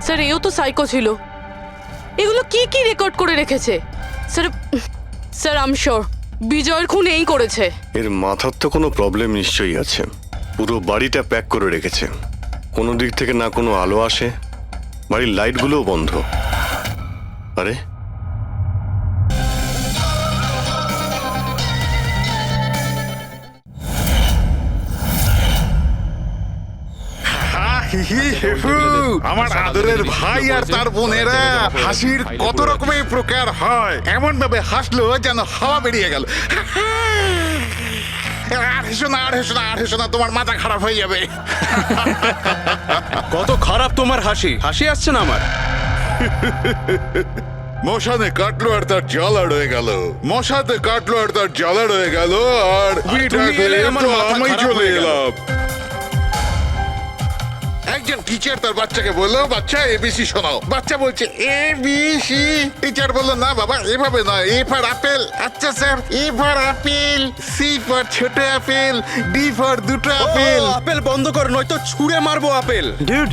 Sir এও তো psycho ছিল। এগুলো কি কি রেকর্ড করে রেখেছে? Sir sir I am sure বিজয়ের খুন এই করেছে। এর মাথার তো কোনো প্রবলেম নিশ্চয়ই আছে। পুরো বাড়িটা প্যাক করে রেখেছে, কোনো দিক থেকে না কোনো আলো আসে, বাড়ির লাইটগুলোও বন্ধ। আরে আমার আদরের ভাই আর তার বোনেরা হাসির কত রকমের প্রকার হয়, এমন ভাবে হাসলো যেন হাওয়া বেরিয়ে গেল। আর হেসো না, আর হেসো না, আর হেসো না, তোমার মাথা খারাপ হয়ে যাবে। কত খারাপ তোমার হাসি, হাসি আসছে না আমার। মশানে কাটলো আর তার জ্বালা রয়ে গেল, মশাতে কাটলো আর তার জ্বালা রয়ে গেল, আর তুমি এলে আমার মাথা আমি খারাপ চলে হয়ে গেল। এলাম। একজন টিচার তার বাচ্চাকে বললো, বাচ্চা এবিসি শোনাও। বাচ্চা বলছে এবিসি। টিচার বললো, না বাবা এভাবে নয়, এ ফর আপেল। আচ্ছা sir, A for apple, C for ছোট আপেল, ডি ফর দুটো আপেল। আপেল বন্ধ কর, নয়তো ছুঁড়ে মারবো আপেল। ডিউড,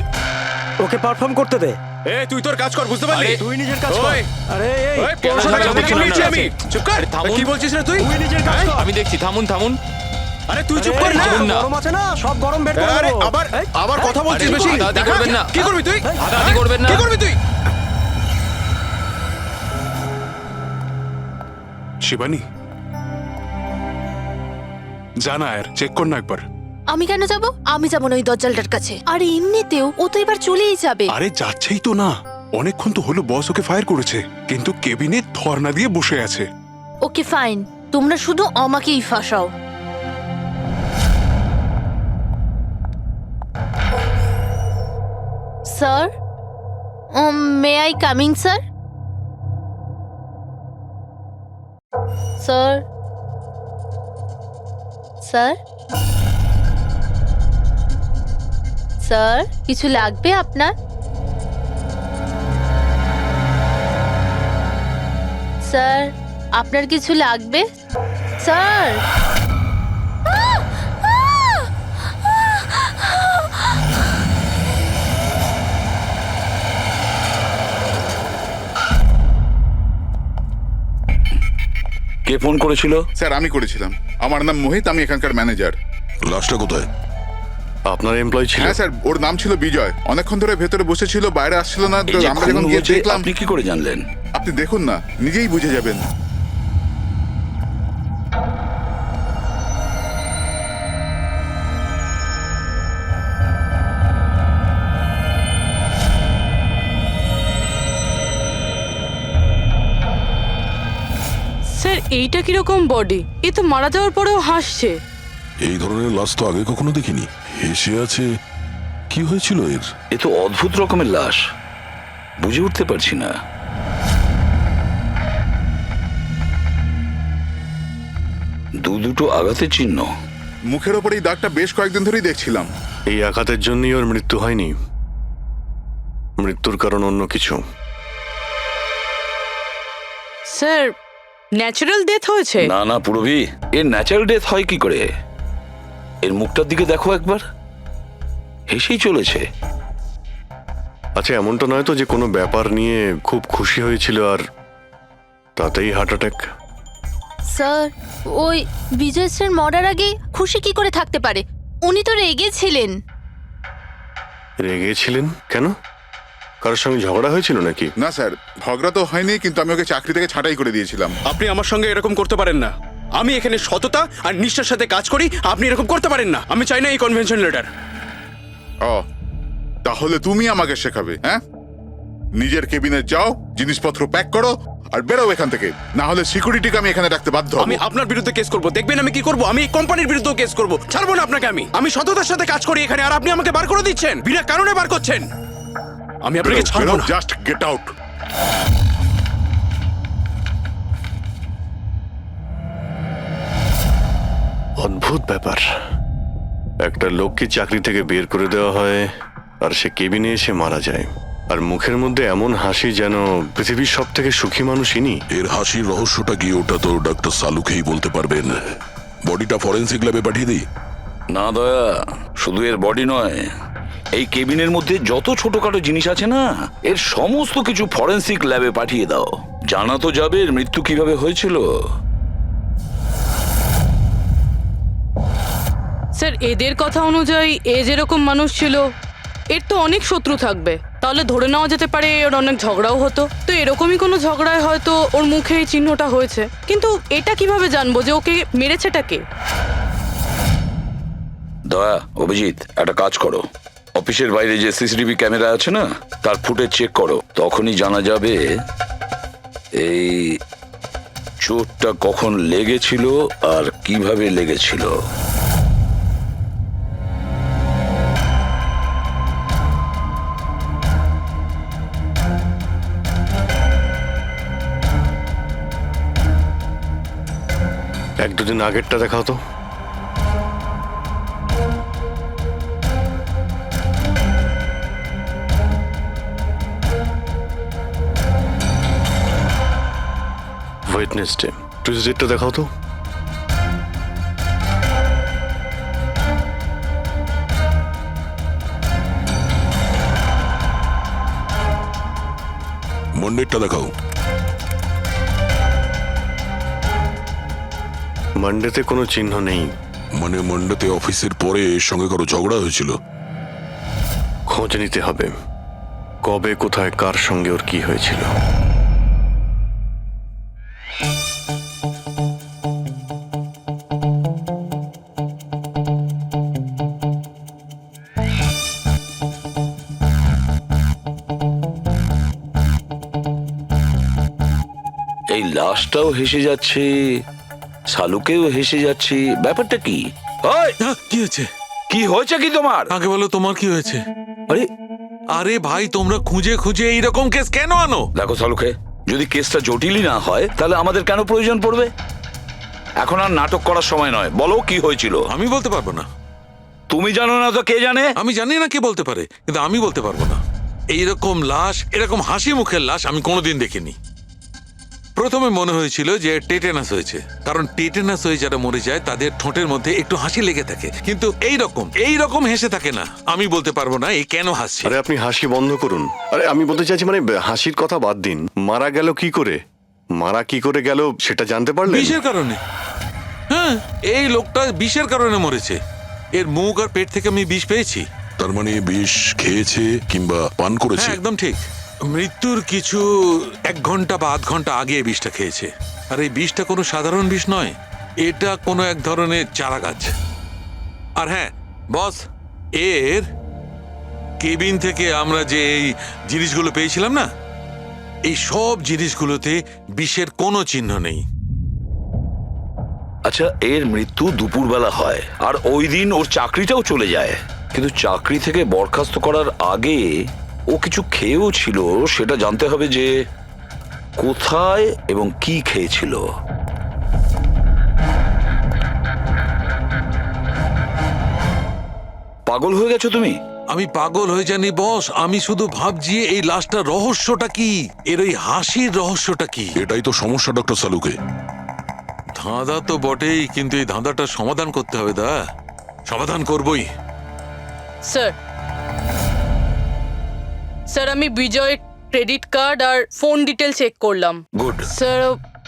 ওকে পারফর্ম করতে দে। এ তুই তোর কাজ কর, বুঝতে পারলি? তুই নিজের কাজ কর। ওই, আরে এই ওই, 500 টাকা দেখে নিয়েছি আমি। চুপ কর। থামুন। কি বলছিস রে তুই? তুই নিজের কাজ কর। আমি দেখছি, থামুন থামুন। আরে তুই চুপ কর না। আরে, না। গরম আছে না, সব গরম বের করে আরে দেবো। আবার এই, আবার কথা বলছিস আরে, বেশি। হাতাহাতি দেখা? করবেন না। কি করবি তুই? হাতাহাতি করবেন না। কি করবি তুই? শিবানী, জানা আর চেক কর না একবার। আমি কেন যাব? আমি যাব না ওই দজ্জালটার কাছে। আর এমনিতেও ও তো এবার চলেই যাবে। আরে যাচ্ছেই তো না, অনেকক্ষণ তো হলো বস ওকে ফায়ার করেছে, কিন্তু কেবিনে ধর্ণা দিয়ে বসে আছে। ওকে ফাইন, তোমরা শুধু আমাকেই ফাঁসাও। Sir, may I coming sir? Sir, sir, sir, কিছু লাগবে আপনার? স্যার, আপনার কিছু লাগবে? স্যার, কে ফোন করেছিল? স্যার আমি করেছিলাম, আমার নাম মোহিত, আমি এখানকার ম্যানেজার। লাশটা কোথায়? আপনার এমপ্লয় ছিল? হ্যাঁ স্যার, ওর নাম ছিল বিজয়। অনেকক্ষণ ধরে ভেতরে বসেছিল, বাইরে আসছিল না। এই যে আমরা খুন যখন গিয়ে হয়েছে, দেখলাম। আপনি কি করে জানলেন? আপনি দেখুন না, নিজেই বুঝে যাবেন। স্যার এইটা কিরকম বডি? এ তো মারা যাওয়ার পরেও হাসছে। এই ধরনের লাশ তো আগে কখনো দেখিনি। হেসে আছে, কি হয়েছিল এর? এ তো অদ্ভুত রকমের লাশ, বুঝে উঠতে পারছি না। দুটো আঘাতের চিহ্ন। মুখের ওপর এই দাগটা বেশ কয়েকদিন ধরেই দেখছিলাম। এই আঘাতের জন্যই ওর মৃত্যু হয়নি, মৃত্যুর কারণ অন্য কিছু। স্যার ন্যাচারাল ডেথ হয়েছে? না না পুরবি, এর ন্যাচারাল ডেথ হয় কি করে? এর মুখটার দিকে দেখো একবার, হেসেই চলেছে। আচ্ছা এমনটা নয় তো যে কোনো ব্যাপার নিয়ে খুব খুশি হয়েছিল আর তাতেই হার্ট অ্যাটাক? স্যার, ওই বিজয় স্যার মরার আগে খুশি কি করে থাকতে পারে? উনি তো রেগেছিলেন। রেগেছিলেন কেন? কারোর সঙ্গে ঝগড়া হয়েছিল নাকি? না স্যার, ঝগড়া তো হয়নি, কিন্তু আমি ওকে চাকরি থেকে ছাঁটাই করে দিয়েছিলাম। আপনি আমার সঙ্গে এরকম করতে পারেন না। আমি এখানে সততা আর নিষ্ঠার সাথে কাজ করি, আপনি এরকম করতে পারেন না। আমি চাই না এই কনভেনশন লেটার। ও, তাহলে তুমি আমাকে শেখাবে? হ্যাঁ, নিজের কেবিনে যাও, জিনিসপত্র প্যাক করো আর বেরো এখান থেকে, না হলে সিকিউরিটিকে আমি এখানে রাখতে বাধ্য হব। আমি আপনার বিরুদ্ধে কেস করব, দেখবেন আমি কি করব। আমি এই কোম্পানির বিরুদ্ধেও কেস করব, ছাড়বো না আপনাকে। আমি সততার সাথে কাজ করি এখানে, আর আপনি আমাকে বার করে দিচ্ছেন, বিনা কারণে বার করছেন। আমি আপনাকে ছাড়বো না। Just get out. অদ্ভুত ব্যাপার, একটা লোককে চাকরি থেকে বের করে দেওয়া হয় আর সে কেবিনে এসে মারা যায়, আর মুখের মধ্যে এমন হাসি যেন পৃথিবীর সব থেকে সুখী মানুষ ইনি। এর হাসির রহস্যটা কি, ওটা তো ডাক্তার সালুকেই বলতে পারবেন। বডিটা ফরেন্সিক ল্যাবে পাঠিয়ে দিই? না দয়া, শুধু এর বডি নয়, এই কেবিনের মধ্যে যত ছোটখাটো জিনিস আছে না, এর সমস্ত কিছু ফরেন্সিক ল্যাবে পাঠিয়ে দাও। জানা তো যাবে এর মৃত্যু কিভাবে হয়েছিল। স্যার এদের কথা অনুযায়ী এ যেরকম মানুষ ছিল, এর তো অনেক শত্রু থাকবে। তাহলে ধরে নেওয়া যেতে পারে ওর অনেক ঝগড়াও হতো। তো এরকমই কোনো ঝগড়ায় হয়তো ওর মুখে এই চিহ্নটা হয়েছে। কিন্তু এটা কিভাবে জানবো যে ওকে মেরেছেটা কে? দয়া, অভিজিৎ, একটা কাজ করো। অফিসের বাইরে যে সিসিটিভি ক্যামেরা আছে না, তার ফুটেজ চেক করো। তখনই জানা যাবে এই চোটটা কখন লেগেছিল আর কিভাবে লেগেছিল। এক দুদিন আগেরটা দেখাও তো। ওয়েডনেসডে, টিউসডেটা দেখাও তো। মন্ডেরটা দেখাও। মানডেতে কোনো চিহ্ন নেই। মানে মন্ডেতে অফিসের পরে এর সঙ্গে কারো ঝগড়া হয়েছিল? খোঁজ নিতে হবে কবে, কোথায়, কার সঙ্গে ওর কি হয়েছিল। এই লাশটাও হেসে যাচ্ছে, শালুকেও হেসে যাচ্ছে, ব্যাপারটা কি? ওই, কি হয়েছে? কি হয়েছে কি তোমার? আগে বলো তোমার কি হয়েছে? আরে আরে ভাই, তোমরা খুঁজে খুঁজে এইরকম কেস কেন আনো? দেখো শালুকে, যদি কেসটা জটিলই না হয় তাহলে আমাদের কেন প্রয়োজন পড়বে? এখন আর নাটক করার সময় নয়, বলো কি হয়েছিল। আমি বলতে পারবো না। তুমি জানো না তো কে জানে? আমি জানি না কে বলতে পারে, কিন্তু আমি বলতে পারবো না। এইরকম লাশ, এরকম হাসি মুখের লাশ আমি কোনোদিন দেখিনি। প্রথমে মনে হয়েছিল যে টেটেনাস হয়েছে, কারণ টেটেনাস হয়ে যারা মরে যায় তাদের ঠোঁটের মধ্যে একটু হাসি লেগে থাকে, কিন্তু এইরকম হেসে থাকে না। আমি বলতে পারবো না এই কেন হাসছে। আরে আপনি হাসি বন্ধ করুন। আরে আমি বলতে চাইছি, মানে হাসির কথা বাদ দিন, মারা গেল কি করে, মারা কি করে গেল সেটা জানতে পারলেন? বিষের কারণে। হ্যাঁ, এই লোকটা বিষের কারণে মরেছে। এর মুখ আর পেট থেকে আমি বিষ পেয়েছি। তার মানে বিষ খেয়েছে কিংবা পান করেছে? হ্যাঁ, একদম ঠিক। মৃত্যুর কিছু 1 ঘন্টা বা আধ ঘন্টা আগে এই বিষটা খেয়েছে। আর এই বিষটা কোনো সাধারণ বিষ নয়, এটা কোনো এক ধরনের চারা গাছ। আর হ্যাঁ বস, এর কেবিন থেকে আমরা যে এই জিনিসগুলো পেয়েছিলাম না, এই সব জিনিসগুলোতে বিষের কোনো চিহ্ন নেই। আচ্ছা, এর মৃত্যু দুপুরবেলা হয় আর ওই দিন ওর চাকরিটাও চলে যায়। কিন্তু চাকরি থেকে বরখাস্ত করার আগে ও কিছু খেয়েও ছিল, সেটা জানতে হবে যে কোথায় এবং কি খেয়েছিল। পাগল হয়ে গেছো তুমি? আমি পাগল হয়ে জানি বস, আমি শুধু ভাবছি এই লাশটার রহস্যটা কি, এর ওই হাসির রহস্যটা কি। এটাই তো সমস্যা ডক্টর সালুকে। ধাঁধা তো বটেই, কিন্তু এই ধাঁধাটার সমাধান করতে হবে। সমাধান করবই। স্যার, আমি বিজয়ের ক্রেডিট কার্ড আর ফোন ডিটেল চেক করলাম। গুড। স্যার,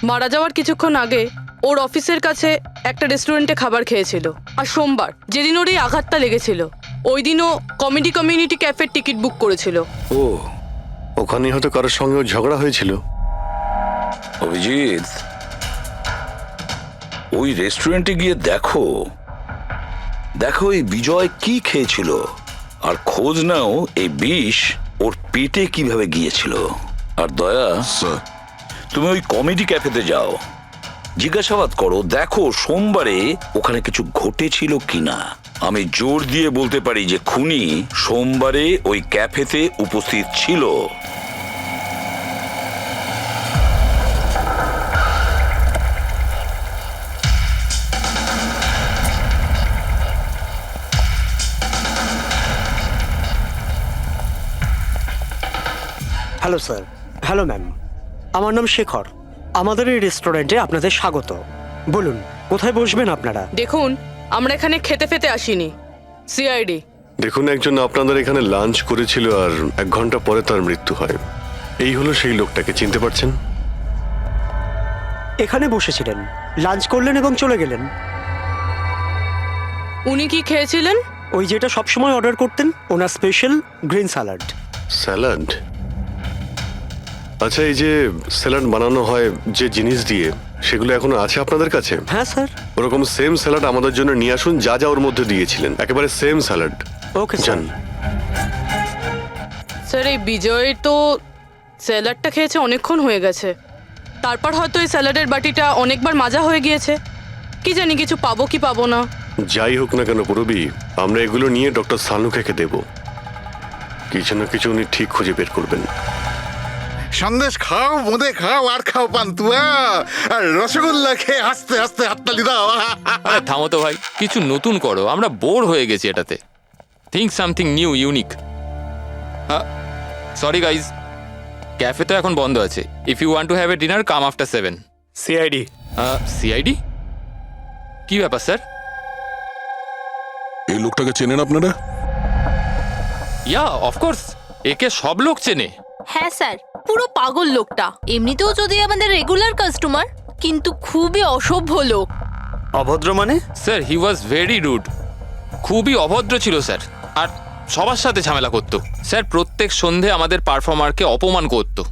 মারা যাওয়ার কিছুক্ষণ আগে ওর অফিসের কাছে একটা রেস্টুরেন্টে খাবার খেয়েছিল। আর সোমবার, যেদিন ওর এই আঘাতটা লেগেছিল, ওই দিনও কমিউনিটি ক্যাফের টিকিট বুক করেছিল। ও, ওখানে হয়তো কারোর সঙ্গে ওর ঝগড়া হয়েছিল। অভিজিৎ, ওই রেস্টুরেন্টে গিয়ে দেখো এই বিজয় কি খেয়েছিল, আর খোঁজ নাও এই বিষ ওর পেটে কিভাবে গিয়েছিল। আর দয়া, স্যার, তুমি ওই কমেডি ক্যাফেতে যাও, জিজ্ঞাসাবাদ করো, দেখো সোমবারে ওখানে কিছু ঘটেছিল কিনা। আমি জোর দিয়ে বলতে পারি যে খুনি সোমবারে ওই ক্যাফেতে উপস্থিত ছিল। Hello sir. হ্যালো ম্যাম, আমার নাম শেখর। আমাদের এই রেস্টুরেন্টে আপনাদের স্বাগত। বলুন কোথায় বসবেন আপনারা? দেখুন, আমরা এখানে খেতে ফেতে আসিনি। সিআইডি দেখুন, একজন আপনাদের এখানে লাঞ্চ করেছিল আর 1 ঘন্টা পরে তার মৃত্যু হয়। এই হলো সেই লোকটাকে, চিনতে পারছেন? এখানে বসেছিলেন, লাঞ্চ করলেন এবং চলে গেলেন। উনি কি খেয়েছিলেন? ওই যেটা সবসময় অর্ডার করতেন, ওনার স্পেশাল গ্রিন স্যালাড। স্যালাড? আচ্ছা, এই যে স্যালাড বানানো হয় যে জিনিস দিয়ে, সেগুলো এখনো আছে আপনাদের কাছে? হ্যাঁ স্যার। ওরকম সেম স্যালাড আমাদের জন্য নিয়ে আসুন, যা যা ওর মধ্যে দিয়েছিলেন, একেবারে সেম স্যালাড। Okay sir. জান। স্যার, এই বিজয় তো স্যালাডটা খেয়েছে অনেকক্ষণ হয়ে গেছে। তারপর হয়তো এই স্যালাডের বাটিটা অনেকবার মাজা হয়ে গিয়েছে। কি জানি কিছু পাবো কি পাবো না। যাই হোক না কেন পুরবি, আমরা এগুলো নিয়ে ডক্টর সানুকে দেব। কিছু না কিছু উনি ঠিক খুঁজে বের করবেন। সন্দেশ খাও, বোঁদে খাও, আর খাও পান্তুয়া, আর রসগোল্লা খেয়ে হাসতে হাসতে হাততালি দাও। আরে থামো তো ভাই, কিছু নতুন করো, আমরা বোর হয়ে গেছি এটাতে। Think something new, unique. Sorry guys, cafe তো এখন বন্ধ আছে। If you want to have a dinner, come after 7। CID. CID? কি ব্যাপার স্যার? এই লোকটাকে চেনেন আপনারা? ইয়া, অফকোর্স, একে সব লোক চেনে। হ্যাঁ স্যার, পুরো পাগল লোকটা। এমনিতেও যদি আমাদের রেগুলার কাস্টমার, কিন্তু খুবই অসভ্য লোক। অভদ্র মানে? Sir, he was very rude. খুবই অভদ্র ছিল স্যার, আর সবার সাথে ঝামেলা করতো। স্যার, প্রত্যেক সন্ধে আমাদের পারফর্মারকে অপমান করতো।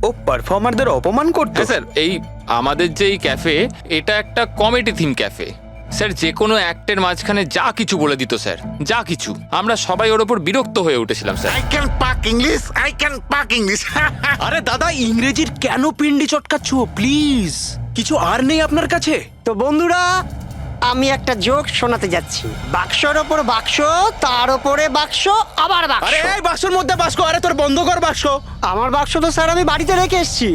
ও পারফর্মারদের অপমান করতো? হ্যাঁ স্যার, এই আমাদের যে এই ক্যাফে, এটা একটা কমেডি থিম ক্যাফে। স্যার, যে কোনো অ্যাক্টের মাঝখানে যা কিছু বলে দিত স্যার, যা কিছু। আমরা সবাই ওর ওপর বিরক্ত হয়ে উঠেছিলাম স্যার। আই ক্যান পাক ইংলিশ, আই ক্যান পাক ইংলিশ। আরে দাদা, ইংরেজির কেন পিন্ডি চটকাচ্ছ? প্লিজ, কিছু আর নেই আপনার কাছে? তো বন্ধুরা, আমি একটা জোক শোনাতে যাচ্ছি। বাক্সর ওপর বাক্স, তার ওপরে বাক্স, আবার বাক্স। আরে এই বাক্সর মধ্যে বাক্স, আরে তোর বন্ধ কর বাক্স। আমার বাক্স তো স্যার আমি বাড়িতে রেখে এসেছি।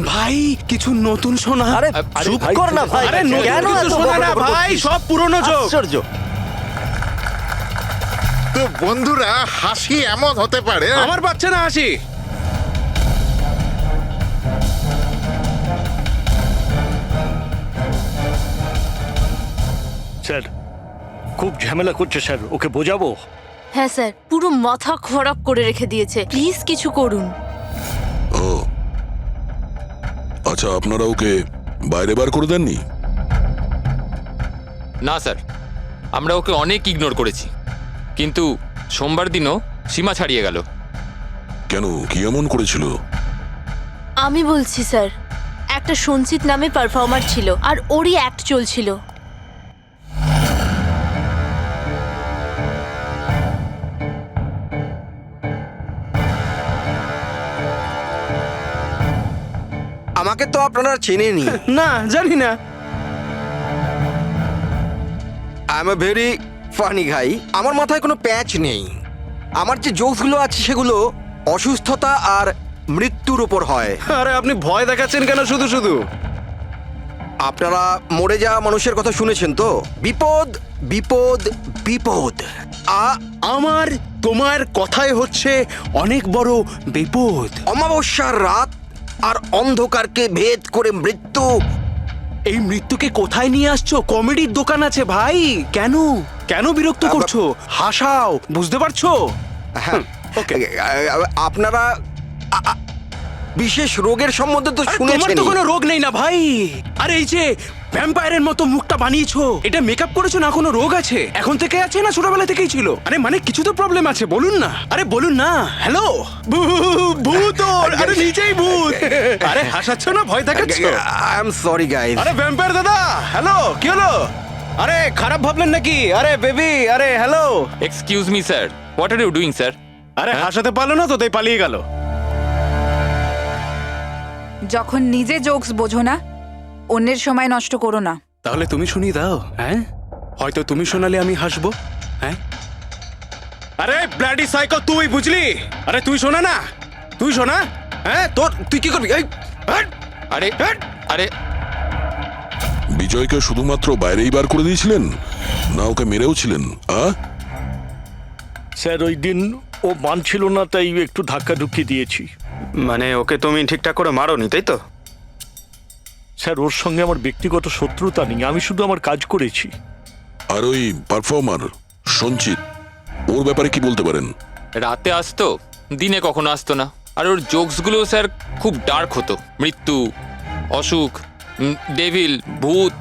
ভাই, কিছু নতুন শোনা। আরে চুপ কর না ভাই। আরে নতুন কেন কিছু এত শোনা না বকবক ভাই, করছিস? সব পুরনো জোক। আশ্চর্য। তো বন্ধুরা, হাসি এমন হতে পারে। আমার পাচ্ছে না হাসি। স্যার, খুব ঝামেলা করছে স্যার, ওকে বোঝাবো? হ্যাঁ স্যার, পুরো মাথা খারাপ করে রেখে দিয়েছে। প্লিজ কিছু করুন। ও আচ্ছা, আপনারা ওকে বাইরে বার করে দেননি? না স্যার, আমরা ওকে অনেক ইগনোর করেছি, কিন্তু সোমবার দিনও সীমা ছাড়িয়ে গেল। কেন, কি এমন করেছিল? আমি বলছি স্যার, একটা সঞ্চিত নামে পারফর্মার ছিল, আর ওরই অ্যাক্ট চলছিল। আমাকে তো আপনারা চেনেনি। না, জানি না। I am a very funny guy. আমার মাথায় কোনো প্যাচ নেই। আমার যে জোকসগুলো আছে সেগুলো অসুস্থতা আর মৃত্যুর উপর হয়। আরে আপনি ভয় দেখাচ্ছেন কেন শুধু শুধু? আপনারা মরে যাওয়া মানুষের কথা শুনেছেন তো? বিপদ বিপদ বিপদ। আমার তোমার কথাই হচ্ছে অনেক বড় বিপদ। অমাবস্যার রাত আর অন্ধকারকে ভেদ করে মৃত্যু। এই মৃত্যুকে কোথায় নিয়ে আসছো? কমেডির দোকান আছে ভাই। কেন কেন বিরক্ত করছো? হাসাও, বুঝতে পারছো? ওকে, আপনারা বিশেষ রোগের সম্বন্ধে তো আরে, তোমার শুনেছেন। তো কোনো রোগ নেই না ভাই। আরে এই যে ভ্যাম্পায়ারের মতো মুখটা বানিয়েছো, এটা মেকআপ করেছো না? কোনো রোগ আছে? এখন থেকে আছে না ছোটবেলা থেকেই ছিল? আরে মানে কিছু তো প্রবলেম আছে, বলুন না। আরে বলুন না। হ্যালো, ভূত! আরে নিচেই ভূত। আরে হাসাচ্ছ না, ভয় দেখাচ্ছ? I am sorry guys. আরে ভ্যাম্পায়ার দাদা, হ্যালো, কি হলো? আরে খারাপ ভাবলেন নাকি? আরে বেবি, আরে hello. Excuse me sir, what are you doing sir? আরে হাসাতে পারলো না তো, তাই পালিয়ে গেল। যখন নিজে জোকস বোঝো না, অন্যের সময় নষ্ট করো না। তাহলে তুমি শুনিয়ে দাও। হ্যাঁ, হয়তো তুমি শোনালে আমি হাসবো। হ্যাঁ, আরে ব্লাডি সাইকো, তুই বুঝলি? আরে তুই শোনা না, তুই শোনা। হ্যাঁ, তুই কি করবি? আরে আরে বিজয়কে শুধুমাত্র বাইরেই বার করে দিয়েছিলেন, না ওকে মেরেও ছিলেন? স্যার, ওই দিন ও মানছিল না, তাই একটু ধাক্কা ঢুকিয়ে দিয়েছি। মানে ওকে তুমি ঠিকঠাক করে মারোনি, তাই তো? স্যার, ওর সঙ্গে আমার ব্যক্তিগত শত্রুতা নেই, আমি শুধু আমার কাজ করেছি। আর ওই পারফর্মার সঞ্চিত, ওর ব্যাপারে কি বলতে পারেন? রাতে আসতো, দিনে কখনো আসতো না। আর ওর জোকসগুলো স্যার খুব ডার্ক হতো, মৃত্যু, অসুখ, ডেভিল, ভূত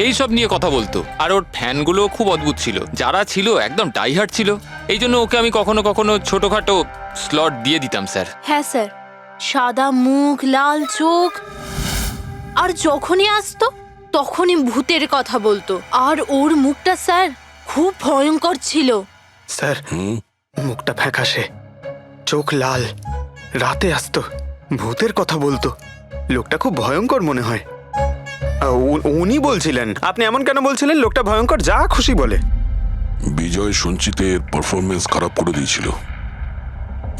এইসব নিয়ে কথা বলতো। আর ওর ফ্যানগুলো খুব অদ্ভুত ছিল, যারা ছিল একদম ডাইহার্ট ছিল। এই জন্য ওকে আমি কখনো কখনো ছোটখাটো স্লট দিয়ে দিতাম স্যার। হ্যাঁ স্যার, সাদা মুখ, লাল চোখ, আর যখনই আসতো তখনই ভূতের কথা বলতো। আর ওর মুখটা স্যার খুব ভয়ঙ্কর ছিল। স্যার, মুখটা ফ্যাকাশে, চোখ লাল, রাতে আসতো, ভূতের কথা বলতো। লোকটা খুব ভয়ঙ্কর মনে হয়। উনি বলছিলেন, আপনি এমন কেন বলছিলেন? লোকটা ভয়ঙ্কর, যা খুশি বলে। বিজয় সঞ্চিতের পারফরমেন্স খারাপ করে দিয়েছিল,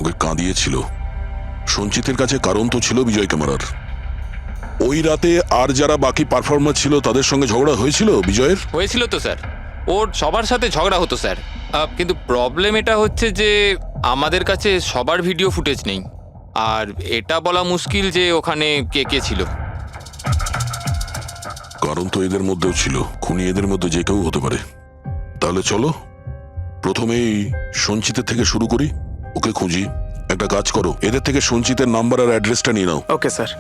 ওকে কাঁদিয়েছিল। সঞ্চিতের কাছে কারণ তো ছিল বিজয় ক্যামেরার। ওই রাতে আর যারা বাকি পারফর্মার ছিল তাদের সঙ্গে ঝগড়া হয়েছিল বিজয়ের? হয়েছিল তো স্যার, ওর সবার সাথে ঝগড়া হতো স্যার। কিন্তু প্রবলেম এটা হচ্ছে যে আমাদের কাছে সবার ভিডিও ফুটেজ নেই, আর এটা বলা মুশকিল যে ওখানে কে কে ছিল। কারণ তো এদের মধ্যেও ছিল, খুনি এদের মধ্যে যে কেউ হতে পারে। তাহলে চলো প্রথমেই সঞ্চিতের থেকে শুরু করি, ওকে খুঁজি। একটা কাজ করো, এদের থেকে সঞ্চিতের নাম্বার আর অ্যাড্রেসটা নিয়ে নাও। Okay sir.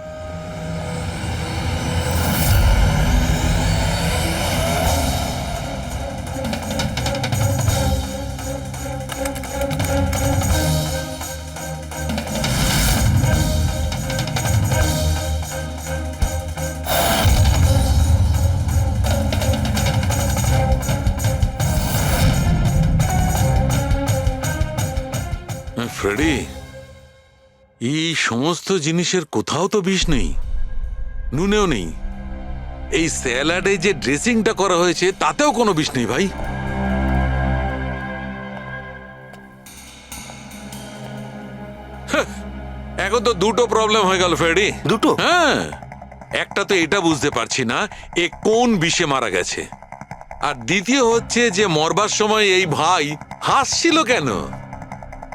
ফ্রেডি, এই সমস্ত জিনিসের কোথাও তো বিষ নেই, নুনেও নেই। এই স্যালাডে যে ড্রেসিংটা করা হয়েছে তাতেও কোনো বিষ নেই ভাই। এখন তো দুটো প্রবলেম হয়ে গেল ফ্রেডি। দুটো? হ্যাঁ, একটা তো এটা বুঝতে পারছি না এ কোন বিষে মারা গেছে, আর দ্বিতীয় হচ্ছে যে মরবার সময় এই ভাই হাসছিল কেন।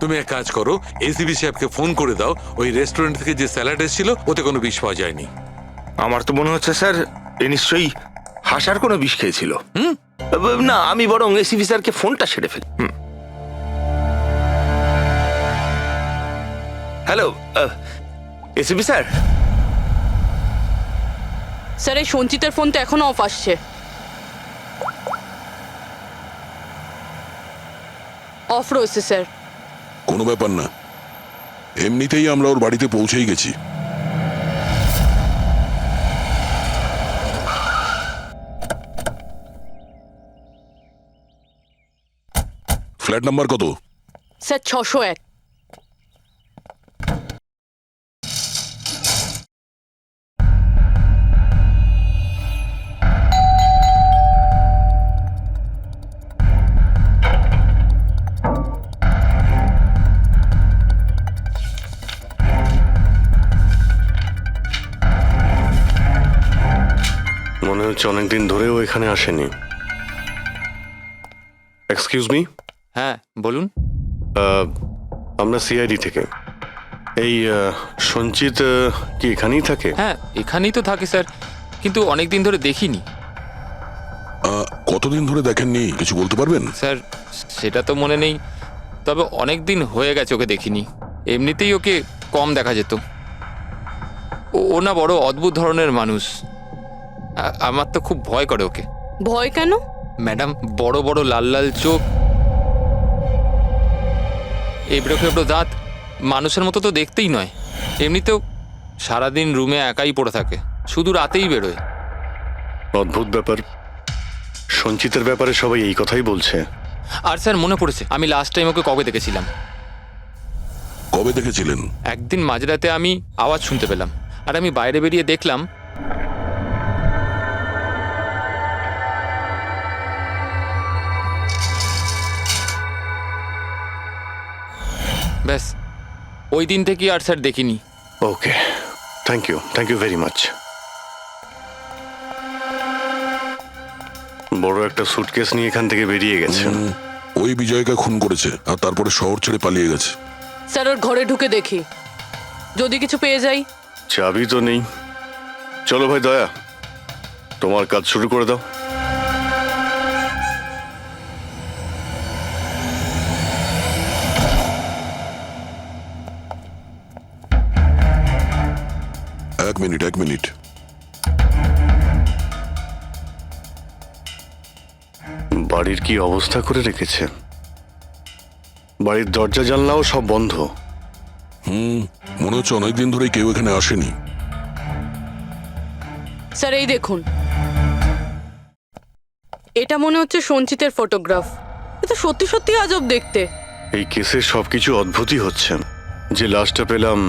তুমি এক কাজ করো, এসিবি সাহেবকে ফোন করে দাও, ওই রেস্টুরেন্ট থেকে যে স্যালাড এসেছিল ওতে কোনো বিষ পাওয়া যায়নি। আমার তো মনে হচ্ছে স্যার এ নিশ্চয়ই হাসার কোনো বিষ খেয়েছিল। না, আমি বরং এসিপি স্যারকে ফোনটা সেরে ফেলি। Hello ACP sir. স্যার, এই সঞ্চিতের ফোন তো এখনো অফ আসছে। অফ রয়েছে স্যার। কোনো ব্যাপার না, এমনিতেই আমরা ওর বাড়িতে পৌঁছেই গেছি। ফ্ল্যাট নাম্বার কত? স্যার 601। মনে হচ্ছে অনেকদিন ধরেও এখানে আসেনি। Excuse me. হ্যাঁ বলুন। আমরা সিআইডি থেকে। এই সঞ্চিত কি এখানেই থাকে? হ্যাঁ এখানেই তো থাকে স্যার, কিন্তু অনেক দিন ধরে দেখিনি। কতদিন ধরে দেখেননি কিছু বলতে পারবেন? স্যার সেটা তো মনে নেই, তবে অনেক দিন হয়ে গেছে ওকে দেখিনি। এমনিতেই ওকে কম দেখা যেত। ও না বড় অদ্ভুত ধরনের মানুষ, আমার তো খুব ভয় করে ওকে। ভয় কেন? ম্যাডাম, বড় বড় লাল লাল চোখ, এবড়ো খেবড়ো দাঁত, মানুষের মতো তো দেখতেই নয়। এমনিতেও সারাদিন রুমে একাই পড়ে থাকে, শুধু রাতেই বেরোয়। অদ্ভুত ব্যাপার। সঞ্চিতের ব্যাপারে সবাই এই কথাই বলছে। আর স্যার মনে পড়েছে, আমি লাস্ট টাইম ওকে কবে দেখেছিলাম। কবে দেখেছিলেন? একদিন মাঝরাতে আমি আওয়াজ শুনতে পেলাম, আর আমি বাইরে বেরিয়ে দেখলাম ব্যাস। ওই দিন থেকে আর স্যার দেখিনি। ওকে, থ্যাংক ইউ ভেরি মাচ। বড় একটা সুটকেস নিয়ে এখান থেকে বেরিয়ে গেছে। ওই বিজয়কে খুন করেছে আর তারপরে শহর ছেড়ে পালিয়ে গেছে। স্যার ওর ঘরে ঢুকে দেখি, যদি কিছু পেয়ে যাই। চাবি তো নেই। চলো ভাই দয়া, তোমার কাজ শুরু করে দাও। এক মিনিট বাড়ির কি অবস্থা করে রেখেছে? বাড়ির দরজা জানলাও সব বন্ধ। মনে হচ্ছে অনেকদিন ধরে কেউ এখানে আসেনি। স্যার এই দেখুন, এটা মনে হচ্ছে সঞ্চিতের ফটোগ্রাফ। এটা সত্যি সত্যি আজব দেখতে। এই কেসে সবকিছু অদ্ভুতই হচ্ছে। যে লাশটা পেলাম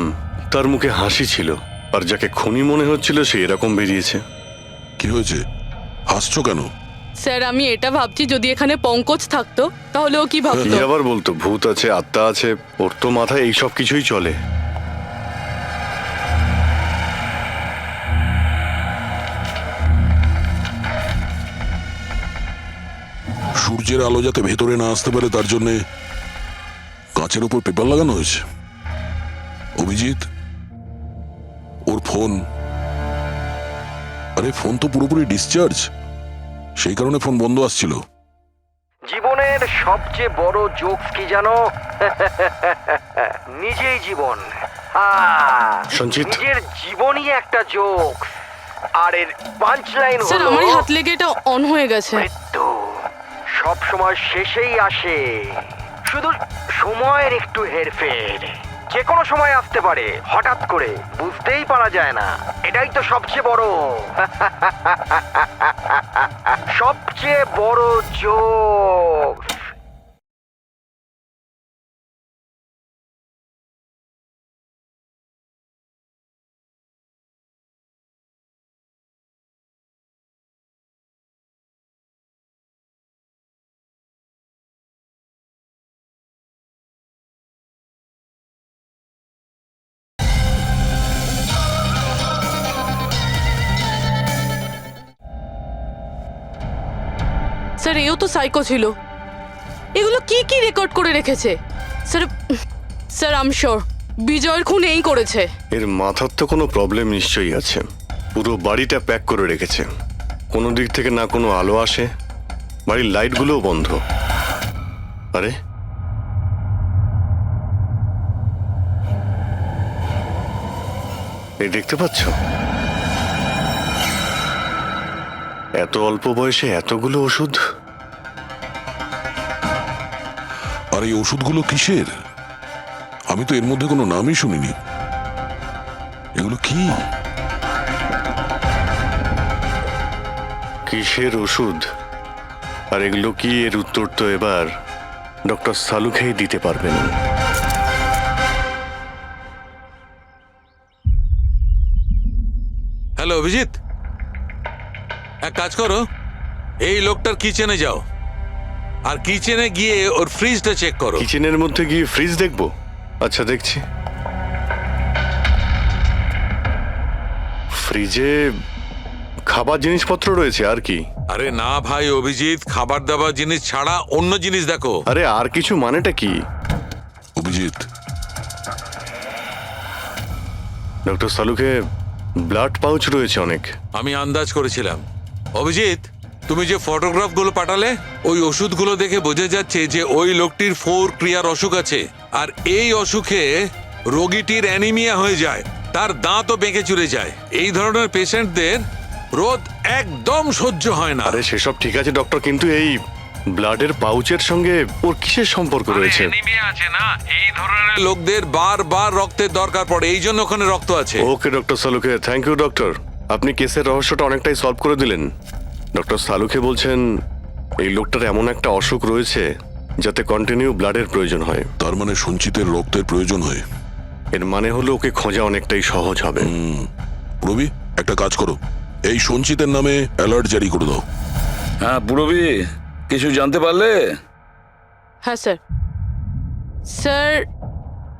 তার মুখে হাসি ছিল, আর যাকে খুনি মনে হচ্ছিল সে এরকম বেরিয়েছে। কি হয়েছে, হাসছো কেন? স্যার আমি এটা ভাবছি, যদি এখানে পঙ্কজ থাকতো তাহলে ও কি কি ভাবতো। আবার বলতো, ভূত আছে, আত্মা আছে, ওর তো মাথায় এই সব কিছুই চলে। সূর্যের আলো যাতে ভেতরে না আসতে পারে তার জন্য কাঁচের উপর পেপার লাগানো হয়েছে। অভিজিৎ, ওর ফোন, আরে ফোন তো পুরোপুরি ডিসচার্জ, সেই কারণে ফোন বন্ধ আসছিল। জীবনের সবচেয়ে বড় জোকস কি জানো? নিজেই জীবন। সঞ্চিত। নিজের জীবনই একটা জোক, আর এর পাঞ্চ লাইন স্যার হলো আমারই হাত লেগে এটা অন হয়ে গেছে। মৃত্যু সব সময় শেষেই আসে, শুধু সময়ের একটু হেরফের। যে কোনো সময় আসতে পারে, হঠাৎ করে, বুঝতেই পারা যায় না। এটাই তো সবচেয়ে বড় সবচেয়ে বড় জোক। স্যার এও তো সাইকো ছিল। এগুলো কি কি রেকর্ড করে রেখেছে? Sir sir I am sure বিজয়ের খুন এই করেছে। এর মাথার তো কোনো প্রবলেম নিশ্চয়ই আছে। পুরো বাড়িটা প্যাক করে রেখেছে, কোনো দিক থেকে না কোনো আলো আসে, বাড়ির লাইটগুলোও বন্ধ। আরে এই দেখতে পাচ্ছ, এত অল্প বয়সে এতগুলো ওষুধ। আর এই ওষুধগুলো কিসের? আমি তো এর মধ্যে কোনো নামই শুনিনি। এগুলো কি? কিসের ওষুধ আর এগুলো কি, এর উত্তর তো এবার ডক্টর সালুখেই দিতে পারবেন। হ্যালো অভিজিৎ, এক কাজ করো, এই লোকটার কিচেনে যাও, আর কিচেনে গিয়ে ওর ফ্রিজটা চেক করো। কিচেনের মধ্যে গিয়ে ফ্রিজ দেখবো? আচ্ছা দেখছি। ফ্রিজে খাবার জিনিসপত্র রয়েছে, আর কি? আরে না ভাই অভিজিৎ, খাবার দাবার জিনিস ছাড়া অন্য জিনিস দেখো। আরে আর কিছু মানেটা কি? অভিজিৎ, ডক্টর সালুকে ব্লাড পাউচ রয়েছে অনেক। আমি আন্দাজ করেছিলাম। অভিজিৎ, তুমি যে ফটোগ্রাফগুলো পাঠালে, ওই ওষুধগুলো দেখে বোঝা যাচ্ছে যে ওই লোকটির 4 ক্রিয়ার অসুখ আছে, আর এই অসুখে রোগীটির অ্যানিমিয়া হয়ে যায়, তার দাঁতও বেঁকে চুরে যায়। এই ধরনের পেশেন্টদের রোদ একদম সহ্য হয় না। আরে সেসব ঠিক আছে ডক্টর, কিন্তু এই ব্লাডের পাউচের সঙ্গে ওর কিসের সম্পর্ক রয়েছে? অ্যানিমিয়া আছে না, এই ধরনের লোকদের বারবার রক্তের দরকার পড়ে, এই জন্য ওখানে রক্ত আছে। ওকে ডক্টর সালুকে, থ্যাংক ইউ ডক্টর। আপনি কেসের রহস্যটা অনেকটাই সলভ করে দিলেন। ডক্টর সালুকে বলছেন এই লোকটার এমন একটা অসুখ রয়েছে যাতে কন্টিনিউ ব্লাডের প্রয়োজন হয়। তার মানে সঞ্চিতের রক্তের প্রয়োজন হয়। এর মানে হলো ওকে খোঁজা অনেকটাই সহজ হবে। রবি, একটা কাজ করো, এই সঞ্চিতের নামে অ্যালার্ট জারি করে দাও। হ্যাঁ পুরবি, কিছু জানতে পারলে? হ্যাঁ স্যার। স্যার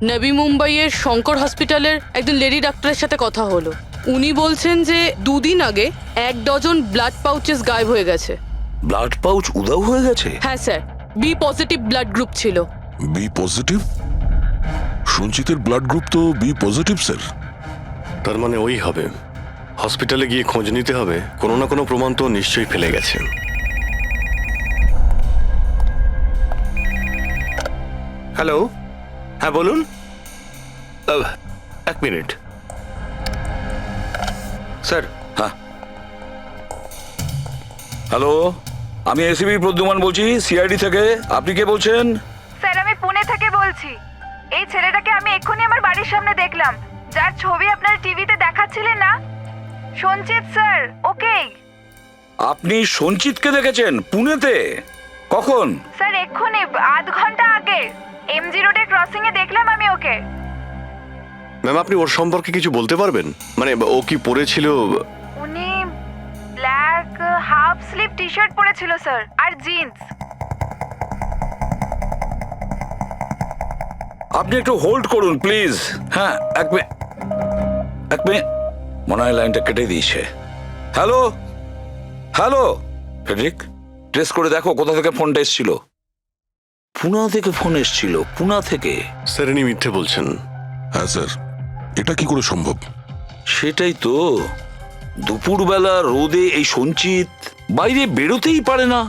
নবী মুম্বাইয়ের শঙ্কর হসপিটালের একজন লেডি ডাক্তারের সাথে কথা হলো। উনি বলছেন যে 2 দিন আগে 1 ডজন ব্লাড পাউচেস গায়েব হয়ে গেছে। ব্লাড পাউচ উধাও হয়ে গেছে? হ্যাঁ sir, B positive blood group ছিল। B positive? সঞ্চিতের ব্লাড গ্রুপ তো বি পজিটিভ স্যার। তার মানে ওই হবে। হসপিটালে গিয়ে খোঁজ নিতে হবে, কোনো না কোনো প্রমাণ তো নিশ্চয়ই ফেলে গেছে। হ্যালো, হ্যাঁ বলুন। 1 মিনিট। স্যার। হ্যাঁ, হ্যালো, আমি এসিবি প্রদ্যুমান বলছি, সিআইডি থেকে। আপনি কে বলছেন? স্যার আমি পুনে থেকে বলছি। এই ছেলেটাকে আমি এক্ষুনি আমার বাড়ির সামনে দেখলাম, যার ছবি আপনার টিভিতে দেখাচ্ছিলেন না, সঞ্চিত স্যার। ওকে আপনি সঞ্চিতকে দেখেছেন পুনেতে? কখন? স্যার এক্ষুনি আধ ঘন্টা আগে এমজি রোডের ক্রসিং এ দেখলাম আমি ওকে। ম্যাম, আপনি ওর সম্পর্কে কিছু বলতে পারবেন? মানে ও কি পরেছিল? উনি black half sleeve T shirt পরেছিল স্যার, আর জিন্স। আপনি একটু হোল্ড করুন প্লিজ। হ্যাঁ, এক মিনিট, মনে হয় লাইনটা কেটে দিয়েছে। হ্যালো হ্যালো ফেডরিক, ট্রেস করে দেখো কোথা থেকে ফোনটা এসেছিল। পুনা থেকে ফোন এসেছিল, পুনা থেকে। স্যার, ইনি মিথ্যে বলছেন। হ্যাঁ স্যার, এটা কি করে সম্ভব? সেটাই তো, দুপুরবেলা রোদে এই সঞ্চিত বাইরে বেরোতেই পারে না।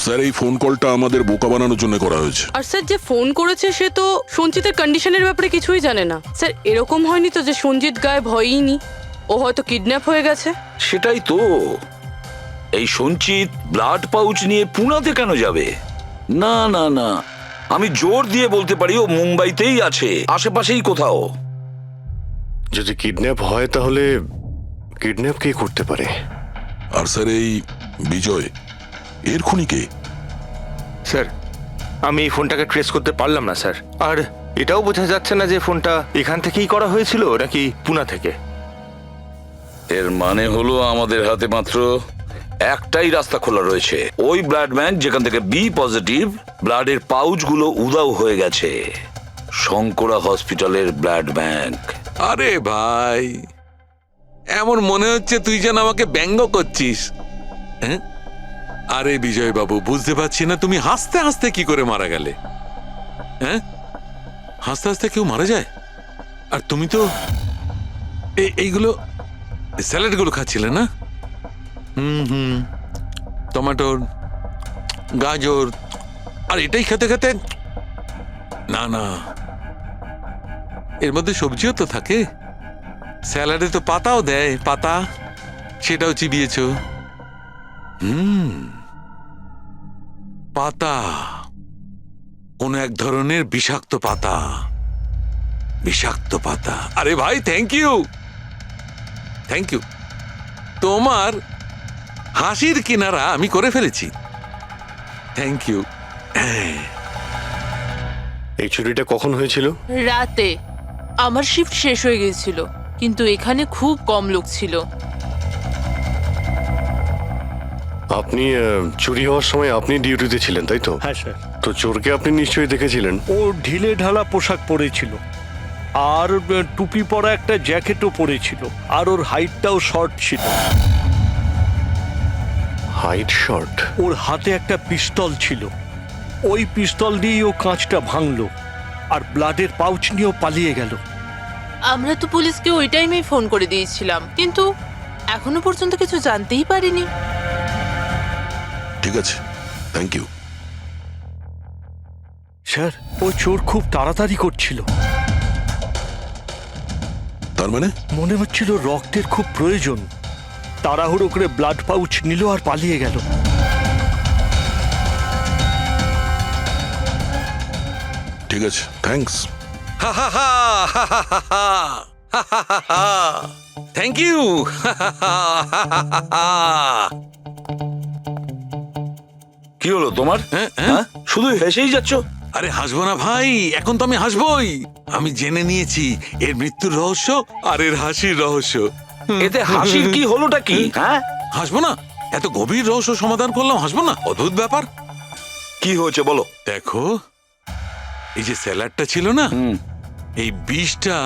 স্যার, এই ফোন কলটা আমাদের বোকা বানানোর জন্য করা হয়েছে। আর স্যার, যে ফোন করেছে সে তো সঞ্জিতের কন্ডিশনের ব্যাপারে কিছুই জানে না। স্যার, এরকম হয়নি তো যে সঞ্জিত গায়েব হয়ইনি, ও হয়তো কিডন্যাপ হয়ে গেছে। সেটাই তো, এই সঞ্চিত ব্লাড পাউচ নিয়ে পুনাতে কেন যাবে? না না না, আমি জোর দিয়ে বলতে পারি ও মুম্বাইতেই আছে, আশেপাশেই কোথাও। যদি কিডন্যাপ হয় তাহলে কিডন্যাপ কে করতে পারে? আর স্যার, এই বিজয় এর খুনি কে? স্যার আমি এই ফোনটাকে ট্রেস করতে পারলাম না স্যার, আর এটাও বোঝা যাচ্ছে না যে ফোনটা এখান থেকেই করা হয়েছিল নাকি পুনা থেকে। এর মানে হলো আমাদের হাতে মাত্র একটাই রাস্তা খোলা রয়েছে, ওই ব্লাড ব্যাংক যেখান থেকে বি পজিটিভ ব্লাডের পাউচগুলো উধাও হয়ে গেছে, শঙ্করা হসপিটালের ব্লাড ব্যাংক। আরে ভাই, এমন মনে হচ্ছে তুই যেন আমাকে ব্যঙ্গ করছিস। হ্যাঁ, আরে বিজয় বাবু, বুঝতে পারছি না তুমি হাসতে হাসতে কি করে মারা গেলে। হ্যাঁ, হাসতে হাসতে কেউ মারা যায়? আর তুমি তো এইগুলো স্যালাড গুলো খাচ্ছিলে না? টমেটোর, গাজর, আর এটাই খেতে খেতে, না না, এর মধ্যে সবজিও তো থাকে। স্যালাডে তো পাতাও দেয়, পাতা, সেটাও চিবিয়েছ। পাতা, কোন এক ধরনের বিষাক্ত পাতা, বিষাক্ত পাতা। আরে ভাই, থ্যাংক ইউ, থ্যাংক ইউ। তোমার হাসির কিনারা আমি করে ফেলেছি, থ্যাংক ইউ। এই চুরিটা কখন হয়েছিল? রাতে আমার শিফট শেষ হয়ে গিয়েছিল, কিন্তু এখানে খুব কম লোক ছিল। আপনি চুরি হওয়ার সময় আপনি ডিউটিতে ছিলেন, তাই তো? হ্যাঁ স্যার। তো চোরকে আপনি নিশ্চয়ই দেখেছিলেন। ও ঢিলে ঢালা পোশাক পরেছিল, আর টুপি পরা একটা জ্যাকেটও পরেছিল, আর ওর হাইটটাও শর্ট ছিল। Height short? ওর হাতে একটা পিস্তল ছিল, ওই পিস্তল দিয়েই ও কাঁচটা ভাঙলো, আর ব্লাডের পাউচ নিয়েও পালিয়ে গেল। আমরা তো পুলিশকে ওই টাইমেই ফোন করে দিয়েছিলাম, কিন্তু এখনো পর্যন্ত কিছু জানতেই পারিনি। ঠিক আছে, থ্যাংক ইউ। স্যার, ও চোর খুব তাড়াতাড়ি করছিল, তার মানে? মনে হচ্ছিল রক্তের খুব প্রয়োজন, তাড়াহুড়ো করে ব্লাড পাউচ নিল আর পালিয়ে গেল। ঠিক আছে, থ্যাঙ্কস। Thank you. কি হলো তোমার? হ্যাঁ, শুধু হেসেই যাচ্ছ। আরে হাসবো না ভাই, এখন তো আমি হাসবই। আমি জেনে নিয়েছি এর মৃত্যুর রহস্য আর এর হাসির রহস্য। এতে হাসির কি হলোটা কি? হ্যাঁ, হাসবো না? এত গভীর রহস্য সমাধান করলাম, হাসবো না? অদ্ভুত ব্যাপার। কি হয়েছে বলো। দেখো, এই যে স্যালাডটা ছিল না, এই বিষটা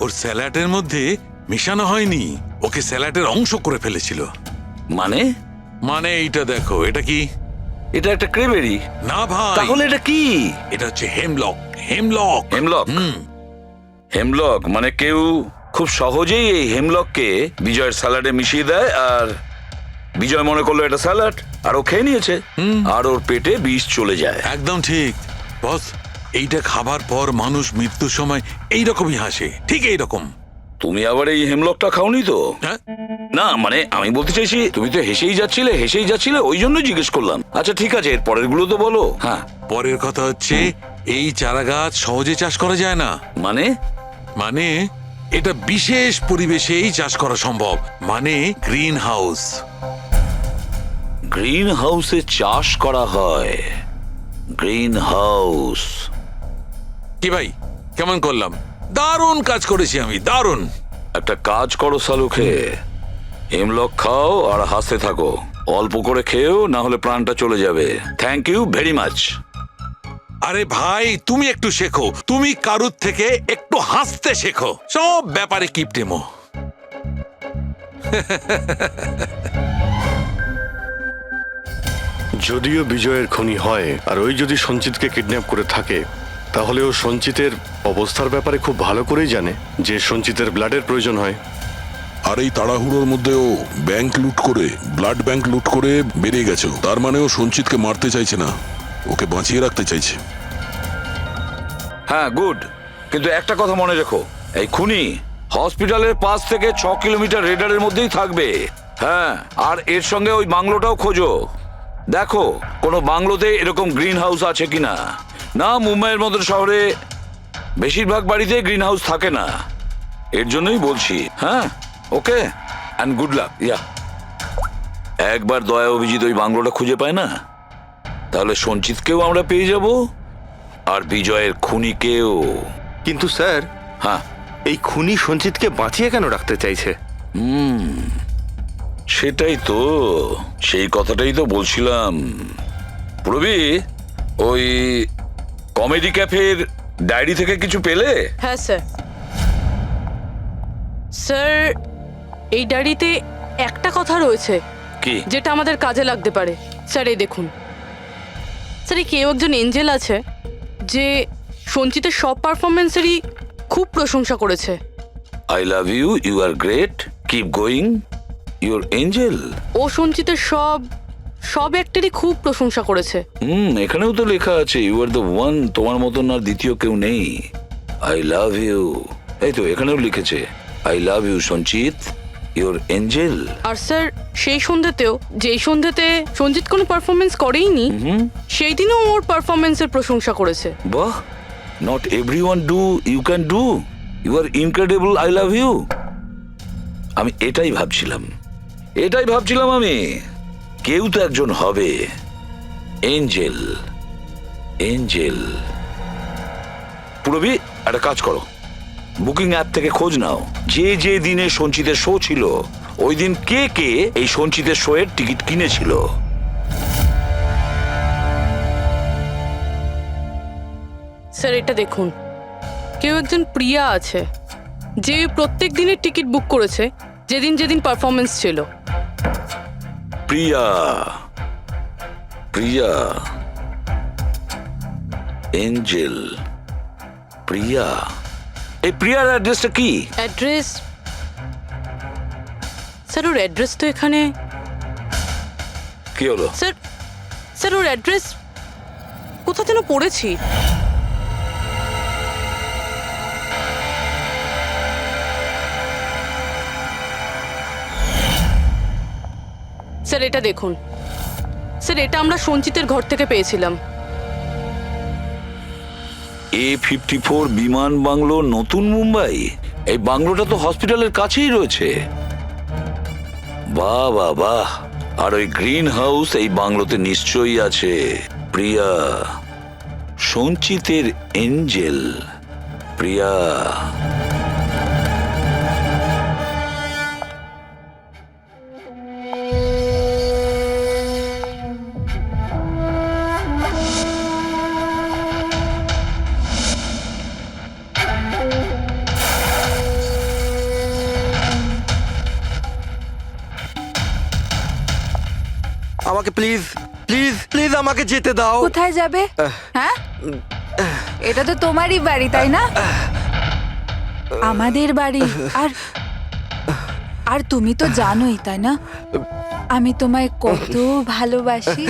ওর স্যালাডের মধ্যে মিশানো হয়নি, ওকে স্যালাডের অংশ করে ফেলেছিল। মানে? মানে এইটা দেখো, এটা কি? এটা একটা ক্রেবেরি। না ভাই। তাহলে এটা কি? এটা হচ্ছে হেমলক। হেমলক। হেমলক? হেমলক মানে কেউ খুব সহজেই এই হেমলককে বিজয়ের স্যালাডে মিশিয়ে দেয়, আর বিজয় মনে করলো এটা স্যালাড, আর ও খেয়ে নিয়েছে, আর ওর পেটে বিষ চলে যায়। একদম ঠিক বস, এইটা খাবার পর মানুষ মৃত্যুর সময় এইরকমই হাসে, ঠিক এইরকম। তুমি আবার এই হেমলকটা খাওনি তো? হ্যাঁ? না মানে আমি বলতে চাইছি, তুমি তো হেসেই যাচ্ছিলে, ওই জন্য জিজ্ঞেস করলাম। আচ্ছা ঠিক আছে, এর পরের গুলো তো বলো। হ্যাঁ, পরের কথা হচ্ছে এই চারা গাছ সহজে চাষ করা যায় না। মানে? মানে এটা বিশেষ পরিবেশেই চাষ করা সম্ভব, মানে গ্রিন হাউস। গ্রিন হাউসে চাষ করা হয়? Green house? কি ভাই, কেমন করলাম? দারুণ কাজ করেছি আমি, দারুণ। একটা কাজ করো সালুখে, হেমলক খাও আর হাসতে থাকো। অল্প করে খেয়েও, না হলে প্রাণটা চলে যাবে। Thank you very much. আরে ভাই, তুমি একটু শেখো, তুমি কারুর থেকে একটু হাসতে শেখো। সব ব্যাপারে কিপটেমো। যদিও বিজয়ের খুনি হয়, আর ওই যদি সঞ্চিতকে কিডন্যাপ করে থাকে, তাহলে ও সঞ্চিতের অবস্থার ব্যাপারে খুব ভালো করেই জানে যে সঞ্চিতের ব্লাডের প্রয়োজন হয়। আর এই তাড়াহুড়োর মধ্যে ও ব্যাংক লুট করে, ব্লাড ব্যাংক লুট করে বেরিয়ে গেছে। তার মানে ও সঞ্চিতকে মারতে চাইছে না, ওকে বাঁচিয়ে রাখতে চাইছে। হ্যাঁ, গুড। কিন্তু একটা কথা মনে রেখো, এই খুনি হসপিটালের 5 থেকে 6 কিলোমিটার রেডারের মধ্যেই থাকবে। হ্যাঁ, আর এর সঙ্গে ওই বাংলোটাও খোঁজো। দেখো কোনো বাংলোতে এরকম গ্রিন হাউস আছে কিনা। না, মুম্বাইয়ের মতো শহরে বেশিরভাগ বাড়িতে গ্রিন হাউস থাকে না। এর জন্যই বলছি। হ্যাঁ, ওকে, অ্যান্ড গুড লাক। ইয়া, একবার দয়া অভিজিৎ ওই বাংলোটা খুঁজে পায় না, তাহলে সঞ্চিতকেও আমরা পেয়ে যাব, আর বিজয়ের খুনিকেও। কিন্তু স্যার, হ্যাঁ, এই খুনি সঞ্চিতকে বাঁচিয়ে কেন রাখতে চাইছে? সেটাই তো, সেই কথাটাই তো বলছিলাম। প্রবি, ওই কমেডি ক্যাফের ডায়েরি থেকে কিছু পেলে? হ্যাঁ স্যার। স্যার, এই ডায়েরিতে একটা কথা রয়েছে কি? যেটা আমাদের কাজে লাগতে পারে। স্যার এই দেখুন। স্যার, এই কেউ একজন এঞ্জেল আছে যে সঞ্চিতের সব পারফরমেন্সেরই খুব প্রশংসা করেছে। I love you, you are great, keep going, your angel. ও সঞ্চিতের সব অ্যাক্টেরই খুব প্রশংসা করেছে। এখানেও তো লেখা আছে, ইউ আর দ্য ওয়ান, তোমার মতন আর দ্বিতীয় কেউ নেই। আই লাভ ইউ, এই তো এখানেও লিখেছে, আই লাভ ইউ সঞ্চিত, ইউর এঞ্জেল। আর স্যার, সেই সন্ধ্যাতেও, যেই সন্ধ্যাতে সঞ্জিত কোনো পারফরমেন্স করেইনি, সেই দিনও ওর পারফরমেন্সের প্রশংসা করেছে। বাহ, not everyone do, you can do, you are incredible, I love you. আমি এটাই ভাবছিলাম আমি, কেউ তো একজন হবে এঞ্জেল। পুরবি, একটা কাজ করো, বুকিং অ্যাপ থেকে খোঁজ নাও, যে দিনে সঞ্চিতের শো ছিল, ওই দিন কে এই সঞ্চিতের শো এর টিকিট কিনেছিল। স্যার এটা দেখুন, কেউ একজন প্রিয়া আছে যে প্রত্যেক দিনের টিকিট বুক করেছে যেদিন পারফরমেন্স ছিল। প্রিয়া, এঞ্জেল, প্রিয়া। এই প্রিয়ার অ্যাড্রেসটা কি? অ্যাড্রেস? স্যার, ওর অ্যাড্রেস তো এখানে। কি হলো? স্যার ওর অ্যাড্রেস কোথা যেন পড়েছি। স্যার এটা দেখুন। স্যার, এটা আমরা সঞ্চিতের ঘর থেকে পেয়েছিলাম। A54 বিমান বাংলো, নতুন মুম্বাই। এই বাংলোটা তো হসপিটালের কাছেই রয়েছে। বাহ বাহ বাহ। আর ওই গ্রিন হাউস এই বাংলোতে নিশ্চয়ই আছে। প্রিয়া, সঞ্চিতের এঞ্জেল, প্রিয়া। আমাকে প্লিজ প্লিজ প্লিজ আমাকে যেতে দাও। কোথায় যাবে? হ্যাঁ, এটা তো তোমারই বাড়ি, তাই না? আমাদের বাড়ি। আর তুমি তো জানোই, তাই না, আমি তোমায় কত ভালোবাসি।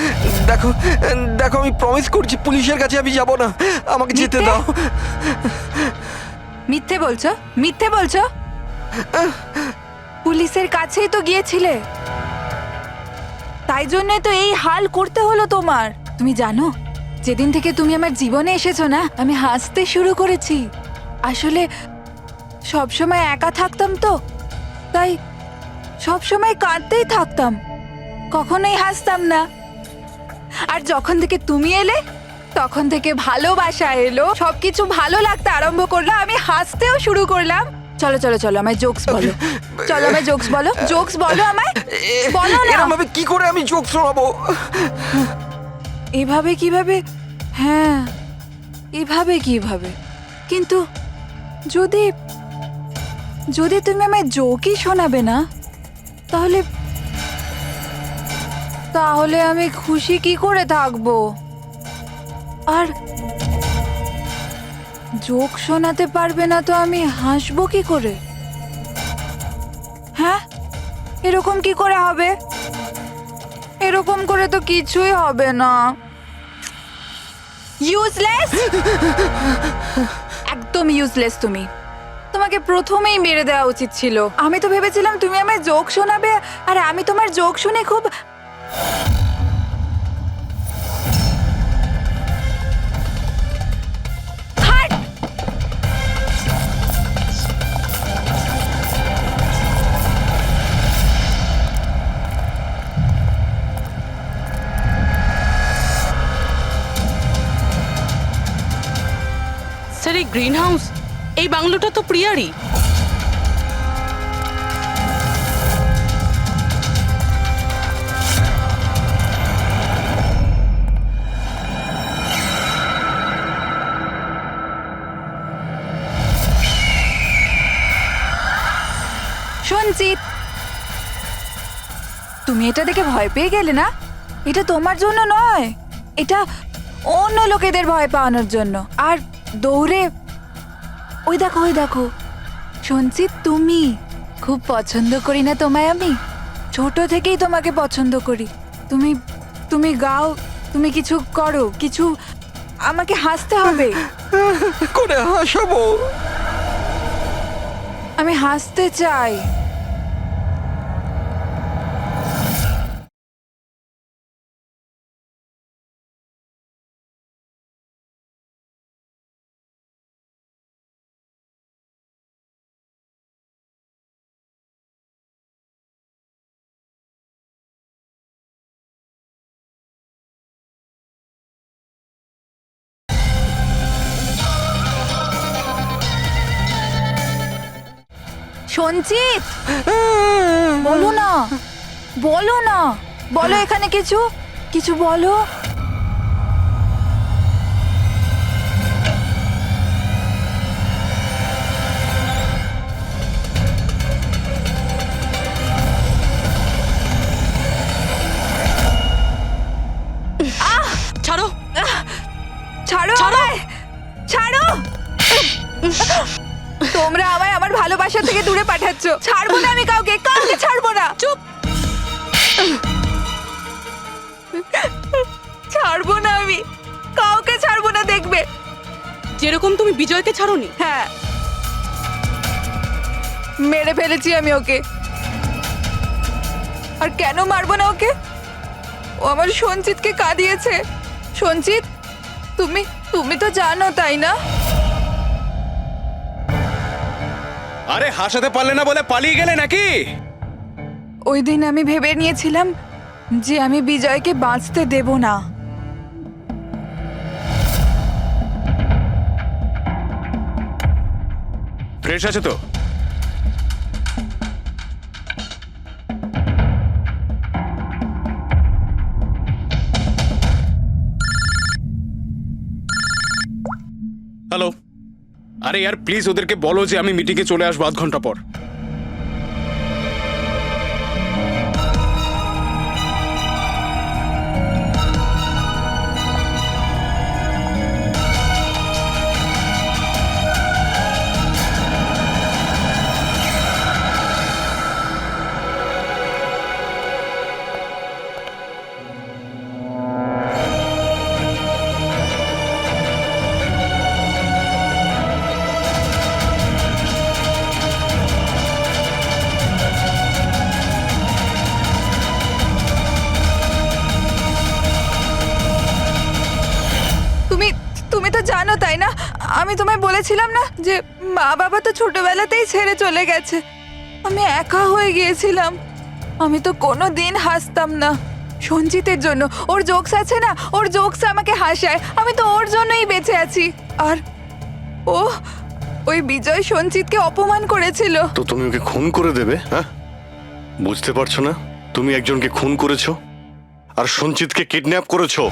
দেখো দেখো, আমি প্রমিস করছি পুলিশের কাছে আমি যাব না, আমাকে যেতে দাও। মিথ্যে বলছো? পুলিশের কাছেই তো গিয়েছিলে, তাই জন্যই তো এই হাল করতে হলো তোমার। তুমি জানো, যেদিন থেকে তুমি আমার জীবনে এসেছো না, আমি হাসতে শুরু করেছি। আসলে সব সময় একা থাকতাম তো, তাই সব সময় কাঁদতেই থাকতাম, কখনোই হাসতাম না। আর যখন থেকে তুমি এলে, তখন থেকে ভালোবাসা এলো, সবকিছু ভালো লাগতে আরম্ভ করলো, আমি হাসতেও শুরু করলাম। চলো চলো চলো, আমায় জোকস বলো। চলো আমায় জোকস বলো, জোকস বলো আমায়, বলো না। এরকম ভাবে কি করে আমি জোক শোনাবো? এভাবে কিভাবে? হ্যাঁ, এভাবে কিভাবে? কিন্তু যদি যদি তুমি আমায় জোকই শোনাবে না, তাহলে তাহলে আমি খুশি কি করে থাকবো? আর জোক শোনাতে পারবে না তো আমি হাসবো কি করে? হ্যাঁ, এরকম কি করে হবে? এরকম করে তো কিছুই হবে না। ইউজলেস, একদম ইউজলেস তুমি। তোমাকে প্রথমেই মেরে দেওয়া উচিত ছিল। আমি তো ভেবেছিলাম তুমি আমায় জোক শোনাবে, আর আমি তোমার জোক শুনে খুব হাট! স্যার, এই গ্রিন হাউস, এই বাংলোটা তো প্রিয়ারই। সঞ্চিত, তুমি এটা দেখে ভয় পেয়ে গেলে না? এটা তোমার জন্য নয়, এটা অন্য লোকেদের ভয় পাওয়ানোর জন্য। আর দৌড়ে ওই দেখো, ওই দেখো। সঞ্চিত, তুমি খুব পছন্দ করি না তোমায় আমি? ছোট থেকেই তোমাকে পছন্দ করি। তুমি তুমি গাও, তুমি কিছু করো, কিছু আমাকে হাসতে হবে। করে হাসাবো? আমি হাসতে চাই। সঞ্চিত, বলো না, বলো না, বলো এখানে কিছু কিছু বলো। ছাড়ো, ছাড়ো আমায়, ছাড়ো। তোমরা আমায় আমার ভালোবাসা থেকে দূরে পাঠাচ্ছ। ছাড়বো না আমি কাউকে, কাউকে ছাড়বো না। চুপ। ছাড়বো না আমি, কাউকে ছাড়বো না, দেখবে। যেরকম তুমি বিজয়কে ছাড়োনি। হ্যাঁ, মেরে ফেলেছি আমি ওকে। আর কেন মারবো না ওকে? ও আমার সঞ্চিতকে কাঁদিয়েছে। সঞ্চিত, তুমি তুমি তো জানো, তাই না? আরে হাসাতে পারলে না বলে পালিয়ে গেলে নাকি? ওই দিন আমি ভেবে নিয়েছিলাম যে আমি বিজয়কে বাঁচতে দেব না। ফ্রেশ আছে তো? হ্যালো, আরে यार প্লিজ ওদেরকে বলো যে আমি মিটিংয়ে চলে আসবো আধ ঘন্টা পর। জানো তাই না, আমি তোমায় বলেছিলাম না যে মা বাবা তো ছোটবেলাতেই ছেড়ে চলে গেছে। আমি একা হয়ে গিয়েছিলাম। আমি তো কোনো দিন হাসতাম না সঞ্জিতের জন্য। ওর জোকস আছে না, ওর জোকস আমাকে হাসায়। আমি তো ওর জন্যই বেঁচে আছি। আর ও ওই বিজয় সঞ্জিতকে অপমান করেছিল। তো তুমি ওকে খুন করে দেবে? হ্যাঁ, বুঝতে পারছো না? তুমি একজনকে খুন করেছো আর সঞ্চিতকে কিডন্যাপ করেছো।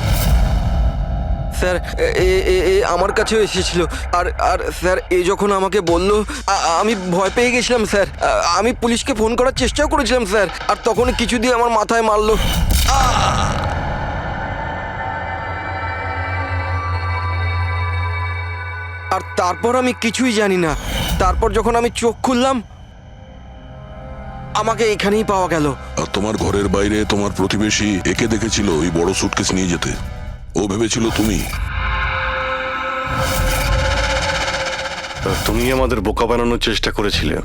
স্যার আমার কাছেও এসেছিল। আর আর স্যার যখন আমাকে বললো আমি ভয় পেয়ে গেছিলাম স্যার। আমি পুলিশকে ফোন করার চেষ্টাও করেছিলাম স্যার। আর তখন কিছু দিয়ে আমার মাথায় মারলো। আর তারপর আমি কিছুই জানি না। তারপর যখন আমি চোখ খুললাম আমাকে এখানেই পাওয়া গেল। আর তোমার ঘরের বাইরে তোমার প্রতিবেশী একে দেখেছিল ওই বড় সুটকেস নিয়ে যেতে। ও ভেবেছিল তুমি। তুমি আমাদের বোকা বানানোর চেষ্টা করেছিলে।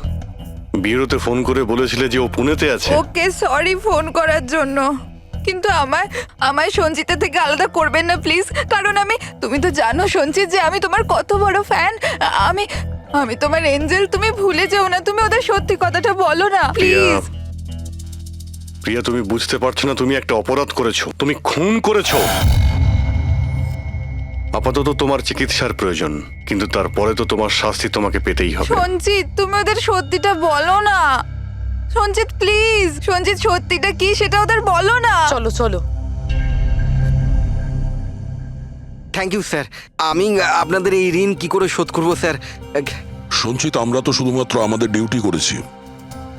বিয়েতে ফোন করে বলেছিলে যে ও পুনেতে আছে। ওকে সরি ফোন করার জন্য, কিন্তু আমায় সঞ্জিতা থেকে আলাদা করবেন না প্লিজ। কারণ তুমি তো জানো সঞ্জিত যে আমি তোমার কত বড় ফ্যান। আমি তোমার এঞ্জেল। তুমি ভুলে যেও না। তুমি ওদের সত্যি কথাটা বলো না প্লিজ। প্রিয়া, তুমি বুঝতে পারছো না? তুমি একটা অপরাধ করেছো, তুমি খুন করেছো। আপাতত তোমার চিকিৎসার প্রয়োজন, কিন্তু তারপরে তো তোমার শাস্তি তোমাকে পেতেই হবে। সঞ্জিত, তুমি ওদের সত্যিটা বলো না। সঞ্জিত প্লিজ, সঞ্জিত সত্যিটা কি সেটা ওদের বলো না। চলো চলো। Thank you sir. আমি আপনাদের এই ঋণ কি করে শোধ করবো স্যার? সঞ্চিত, আমরা তো শুধুমাত্র আমাদের ডিউটি করেছি।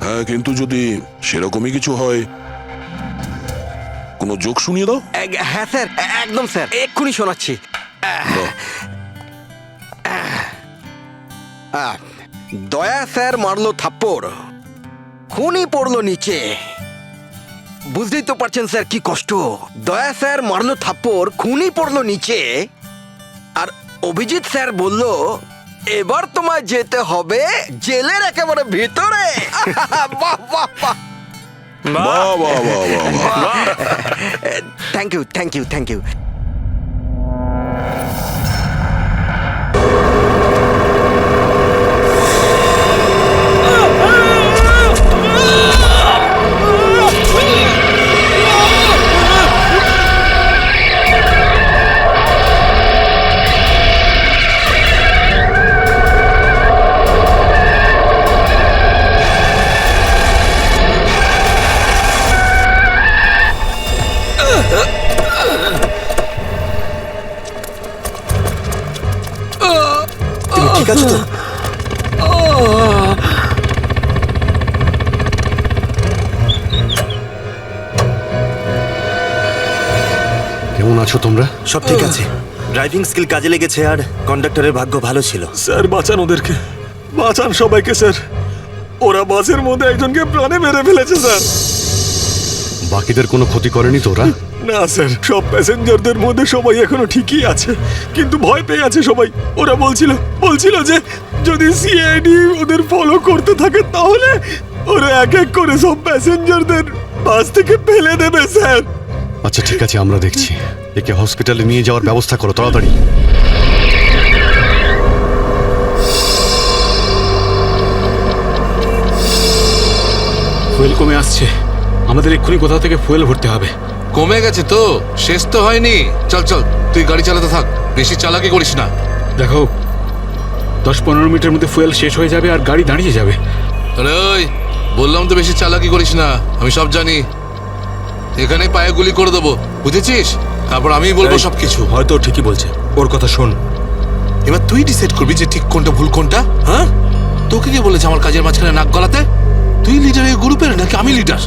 হ্যাঁ, কিন্তু যদি সেরকমই কিছু হয় কোনো জোক শুনিয়ে দাও। হ্যাঁ স্যার, একদম স্যার, এক্ষুনি শোনাচ্ছি। দয়া স্যার মারলো থাপ্পড়, খুনি পড়লো নিচে। বুঝতেই তো পারছেন স্যার কি কষ্ট। দয়া স্যার মারলো থাপ্পড়, খুনি পড়লো নিচে। আর অভিজিৎ স্যার বলল এবার তোমায় যেতে হবে জেলের একেবারে ভিতরে। বাহ বাহ বাহ, বাহ বাহ বাহ বাহ। Thank you thank you thank you. ঠিক আছে তো? কেমন আছো তোমরা? সব ঠিক আছে। ড্রাইভিং স্কিল কাজে লেগেছে আর কন্ডাক্টরের ভাগ্য ভালো ছিল। স্যার বাঁচান ওদেরকে, বাঁচান সবাইকে স্যার। ওরা বাসের মধ্যে একজনকে প্রাণে মেরে ফেলেছে স্যার। বাকিদের কোনো ক্ষতি করেনি তো ওরা? না স্যার, সব প্যাসেঞ্জারদের মধ্যে সবাই এখনো ঠিকই আছে, কিন্তু ভয় পেয়ে আছে সবাই। ওরা বলছিল যে যদি সিআইডি ওদের ফলো করতে থাকে তাহলে ওরা এক এক করে সব প্যাসেঞ্জারদের বাস থেকে ফেলে দেবে স্যার। আচ্ছা ঠিক আছে, আমরা দেখছি। একে হসপিটালে নিয়ে যাওয়ার ব্যবস্থা করো তাড়াতাড়ি। ফুয়েল কমে আসছে, আমাদের এক্ষুনি কোথাও থেকে ফুয়েল ভরতে হবে। কমে গেছে তো, শেষ তো হয়নি। চল চল, তুই গাড়ি চালাতে থাক, বেশি চালাকি করিস না। দেখো 10-15 মিনিটের মধ্যে ফুয়েল শেষ হয়ে যাবে আর গাড়ি দাঁড়িয়ে যাবে। আরে ওই বললাম তো বেশি চালাকি করিস না, আমি সব জানি। এখানে পায়ে গুলি করে দেবো, বুঝেছিস? তারপর আমিই বলবো সবকিছু। হয়তো ঠিকই বলছে, ওর কথা শোন। এবার তুই ডিসাইড করবি যে ঠিক কোনটা ভুল কোনটা। হ্যাঁ, তোকে কে বলেছে আমার কাজের মাঝখানে নাক গলাতে? তুই লিডার এই গ্রুপের নাকি আমি লিডার?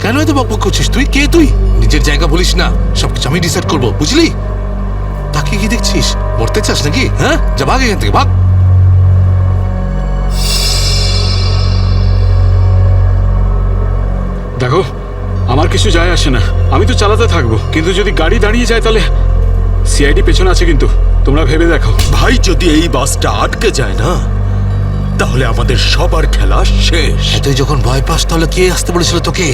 কেন এত বকবক করছিস? তুই কে? তুই নিজের জায়গা বলিস না, সবকিছু আমি ডিসাইড করবো, বুঝলি? তাকে কি দেখছিস? মরতে চাস নাকি? হ্যাঁ, যা ভাগ এখান থেকে, ভাগ। দেখো আমার কিছু যায় আসে না, আমি তো চালাতে থাকবো, কিন্তু যদি গাড়ি দাঁড়িয়ে যায় তাহলে সিআইডি পেছনে আছে, কিন্তু তোমরা ভেবে দেখো। ভাই যদি এই বাসটা আটকে যায় না তাহলে আমাদের সবার খেলা শেষ। তুই যখন ভয় পাস তাহলে কে আসতে বলেছিল তোকে?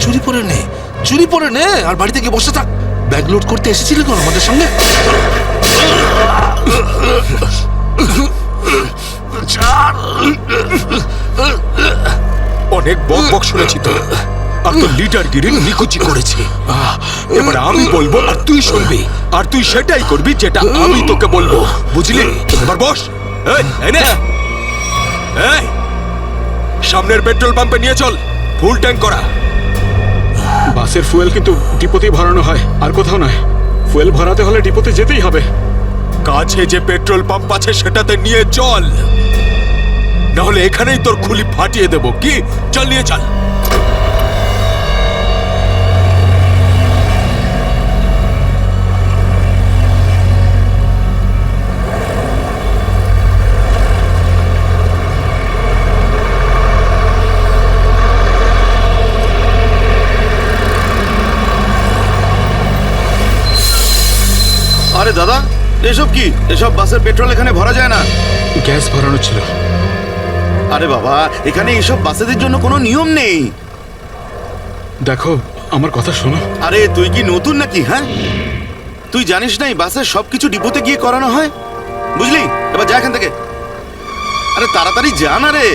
চুরি পরে নে আর বাড়িতে গিয়ে বসে থাক। ব্যাগ লোড করতে এসেছিলি কোন আমাদের সঙ্গে? অনেক বক বক শুনেছি তো, আর তো লিডারগিরি নিকুচি করেছে। এবার আমি বলবো আর তুই শুনবি, আর তুই সেটাই করবি যেটা আমি তোকে বলবো, বুঝলি? এবার বস। এই নে, এই সামনের পেট্রোল পাম্পে নিয়ে চল, ফুল ট্যাঙ্ক করা। বাসের ফুয়েল কিন্তু ডিপোতেই ভরানো হয়, আর কোথাও নয়। ফুয়েল ভরাতে হলে ডিপোতে যেতেই হবে। কাছে যে পেট্রোল পাম্প আছে সেটাতে নিয়ে চল, নাহলে এখানেই তোর খুলি ফাটিয়ে দেবো। কি, চল নিয়ে চল। আরে দাদা, এসব কি? এসব বাসের পেট্রোল এখানে ভরা যায় না। গ্যাস ভরানো ছিল। আরে বাবা, এখানে এসব বাসেদের জন্য কোনো নিয়ম নেই। দেখো, আমার কথা শোনো। আরে তুই কি নতুন নাকি? হ্যাঁ, তুই জানিস না এই বাসের সবকিছু ডিপোতে গিয়ে করানো হয়, বুঝলি? এবার যা এখান থেকে। আরে তাড়াতাড়ি যা না রে।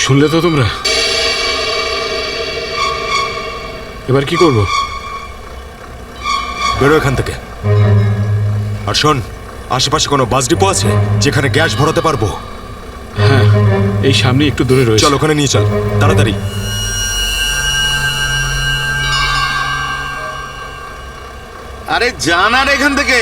শুনলে তো তোমরা? এবার কি করব? বেরো এখান থেকে। আর শোন, আশেপাশে কোনো বাস ডিপো আছে যেখানে গ্যাস ভরাতে পারবো? হ্যাঁ, এই সামনে একটু দূরে রয়েছে। চল ওখানে নিয়ে চল, তাড়াতাড়ি। আরে যা না রে এখান থেকে।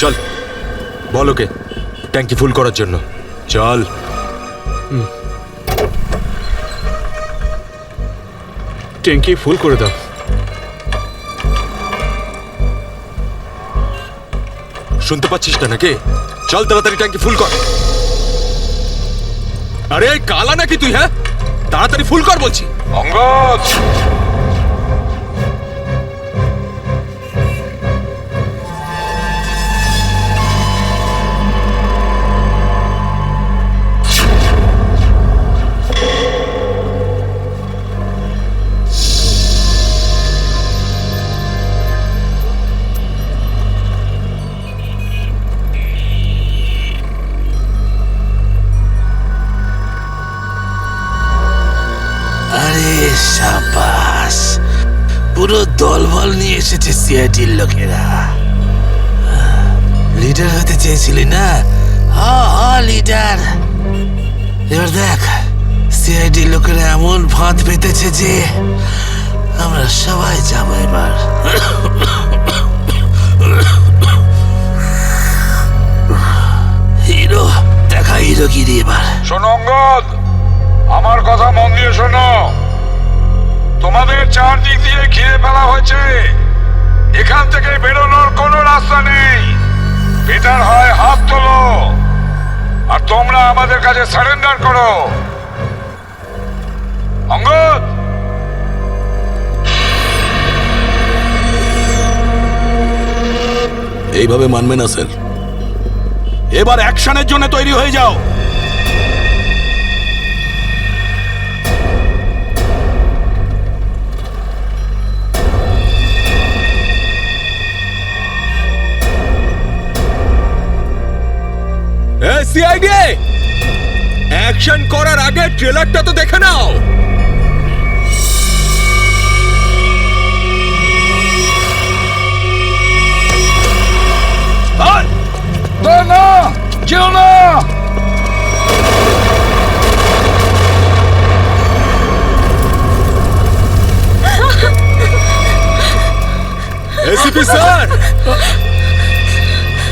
চল, বল ওকে ট্যাঙ্কি ফুল করার জন্য। চল। ট্যাঙ্কি ফুল করে দাও। শুনতে পাচ্ছিস না নাকি? চল তাড়াতাড়ি ট্যাঙ্কি ফুল কর। আরে কালা নাকি তুই? হ্যাঁ, তাড়াতাড়ি ফুল কর বলছি। অঙ্গদ, সাবাস, পুরো দলবল নিয়ে এসেছে সিআইডির লোকেরা। লিডার হতে চেয়েছিলি না? লিডার। এবার দেখ, সিআইডির লোকেরা এমন ফাঁদ পেতেছে যে আমরা সবাই যাবো এবার। হিরো দেখা, হিরোগিরি এবার। শোনো অঙ্গদ, আমার কথা মন দিয়ে শোনো। তোমাদের চারদিক দিয়ে ঘিরে ফেলা হয়েছে, এখান থেকে বেরোনোর কোনো রাস্তা নেই। বেটার হয় হাত তোলো, আর তোমরা আমাদের কাছে সারেন্ডার করো। অঙ্গদ, এইভাবে মানবে না স্যার। এবার অ্যাকশনের জন্য তৈরি হয়ে যাও। সিআইডি, অ্যাকশন করার আগে ট্রেলারটা তো দেখে নাও।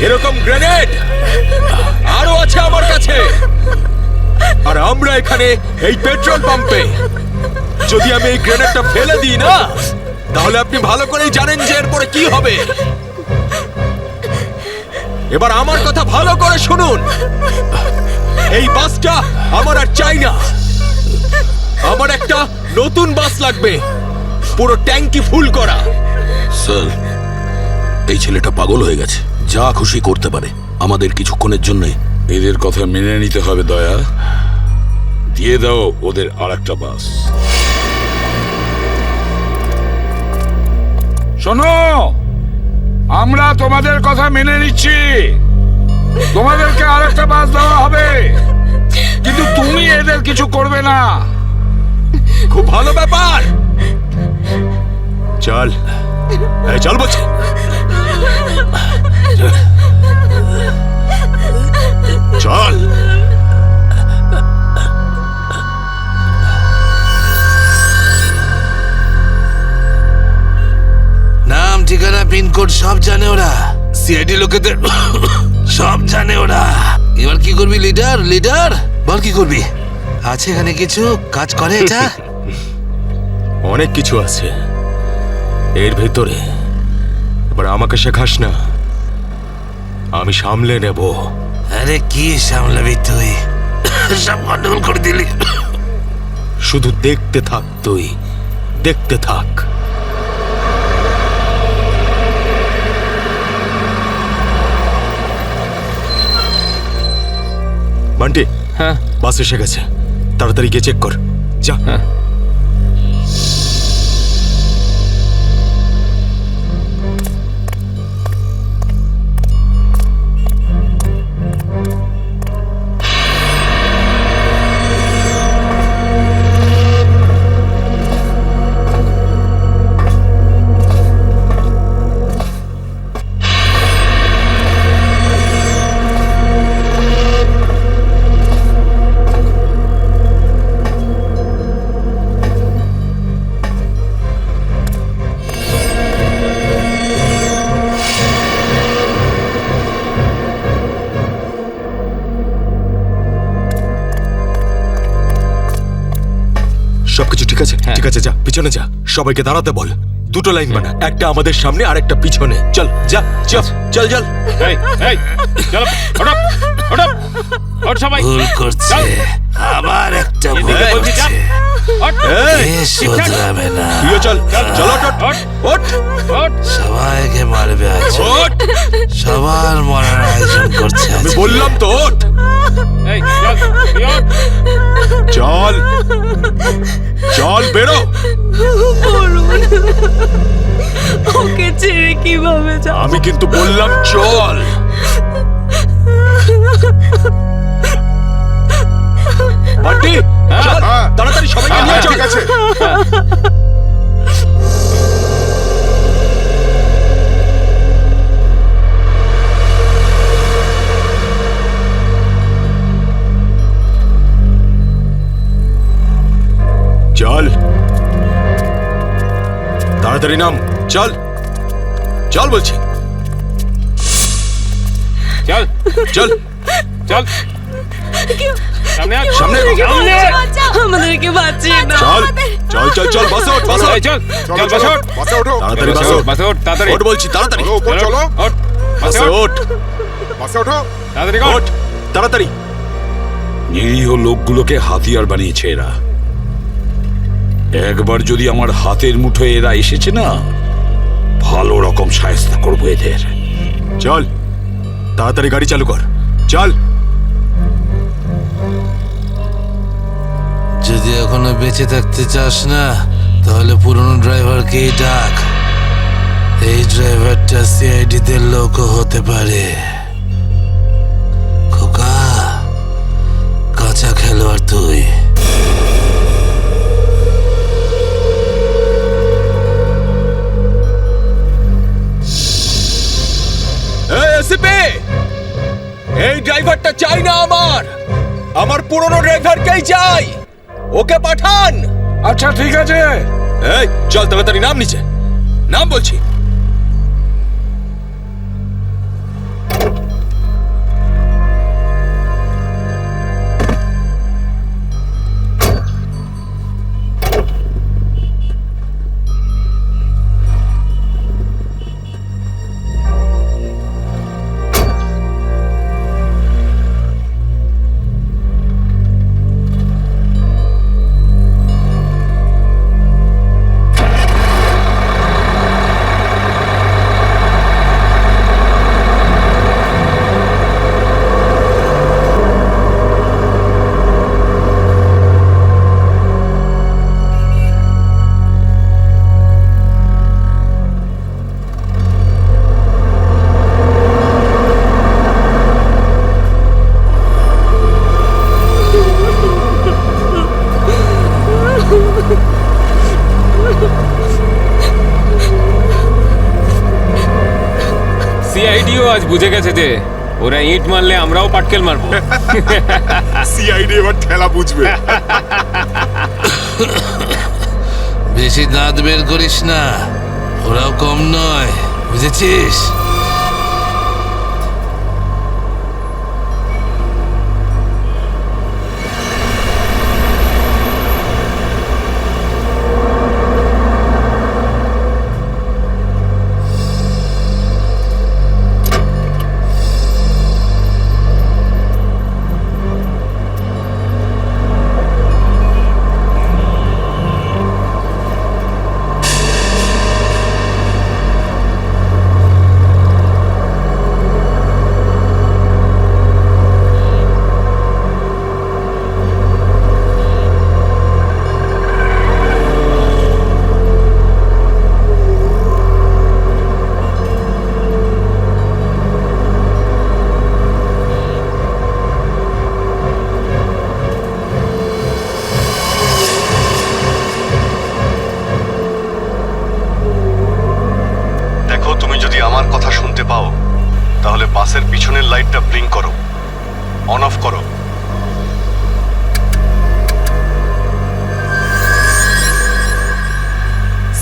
এরকম গ্রেনেড আরো আছে আমার কাছে। আর আমরা এখানে এই পেট্রোল পাম্পে যদি আমি এই গ্রেনেডটা ফেলে দিই না, তাহলে আপনি ভালো করেই জানেন যে এরপরে কি হবে। এবার আমার কথা ভালো করে শুনুন, এই বাসটা আমার আর চাই না। আমার একটা নতুন বাস লাগবে, পুরো ট্যাঙ্কি ফুল করা। স্যার, এই ছেলেটা পাগল হয়ে গেছে, যা খুশি করতে পারে আমাদের কিছুক্ষণের জন্য। এদের কথা মেনে নিতে হবে দয়া। দিয়ে দাও ওদের আর একটা বাস। শোনো, আমরা তোমাদের কথা মেনে নিচ্ছি, তোমাদেরকে আরেকটা বাস দেওয়া হবে, কিন্তু তুমি এদের কিছু করবে না। খুব ভালো ব্যাপার। চল, চল বলছি। চল। নাম, ঠিকানা, পিনকোড সব জানে ওরা। সিআইডি লোকেদের সব জানে ওরা। এবার কি করবি লিডার? লিডার বল, কি করবি? আছে এখানে কিছু কাজ করে এটা? অনেক কিছু আছে এর ভেতরে। এবার আমাকে শেখাস না, আমি সামলে নেব। আরে কি সামলাবি তুই? সব গন্ডগোল করে দিলি। শুধু দেখতে থাক, তুই দেখতে থাক। বান্টি, হ্যাঁ বাস এসে গেছে, তাড়াতাড়ি গিয়ে চেক কর। যা। সবকিছু ঠিক আছে? ঠিক আছে, যা পিছনে যা, সবাইকে দাঁড়াতে বল। দুটো লাইন বানা, একটা আমাদের সামনে আর একটা পিছনে। চল যা, চল চল চল। ভুল করছে, আবার একটা ভুল করছে। শোধরাবে না। চল চল, ওঠ। সবাইকে মারবে আজ, সবার মরার আয়োজন করছে। আমি বললাম তো ওঠ। চল চল, বেরো। ওকে ছেড়ে কিভাবে যাব? আমি কিন্তু বললাম চল। বান্টি, চল তাড়াতাড়ি, সবাইকে নিয়ে চল। ঠিক আছে। চল তাড়াতাড়ি নাম, চল চল বলছি। চল চল চল, সামনে সামনে। আমাদেরকে বাঁচিয়ে না। চল চল চল চল, বাসে ওঠ, বাসে ওঠ। চল চল, বাসে ওঠ, বাসে ওঠো, তাড়াতাড়ি বাসে ওঠ, বাসে ওঠ, তাড়াতাড়ি ওঠ বলছি, তাড়াতাড়ি ওপর চলো, ওঠ, বাসে ওঠ, বাসে ওঠো। তাড়াতাড়ি ওঠ তাড়াতাড়ি। নিরীহ লোকগুলোকে হাতিয়ার বানিয়েছে এরা। একবার যদি আমার হাতের মুঠোয় এরা এসেছে না, ভালো রকম শায়েস্তা করবো এদের। চল তাড়াতাড়ি গাড়ি চালু কর, চল। যদি এখনো বেঁচে থাকতে চাস না, তাহলে পুরনো ড্রাইভারকেই ডাক। এই ড্রাইভারটা সিআইডি দের লোকও হতে পারে। খোকা, কাঁচা খেলোয়াড় তুই। এই ড্রাইভারটা চাই না আমার পুরনো ড্রাইভারকেই চাই, ওকে পাঠান। আচ্ছা ঠিক আছে। এই চল তাড়াতাড়ি নাম নিচে, নাম বলছি। আজ বুঝে গেছে যে ওরা ইট মারলে আমরাও পাটকেল মারবো। সিআইডি এবার ঠেলা বুঝবে। বেশি দাঁত বের করিস না, ওরাও কম নয়, বুঝেছিস? দেখো, তুমি যদি আমার কথা শুনতে পাও তাহলে বাসের পিছনের লাইটটা ব্লিঙ্ক করো, অন অফ করো।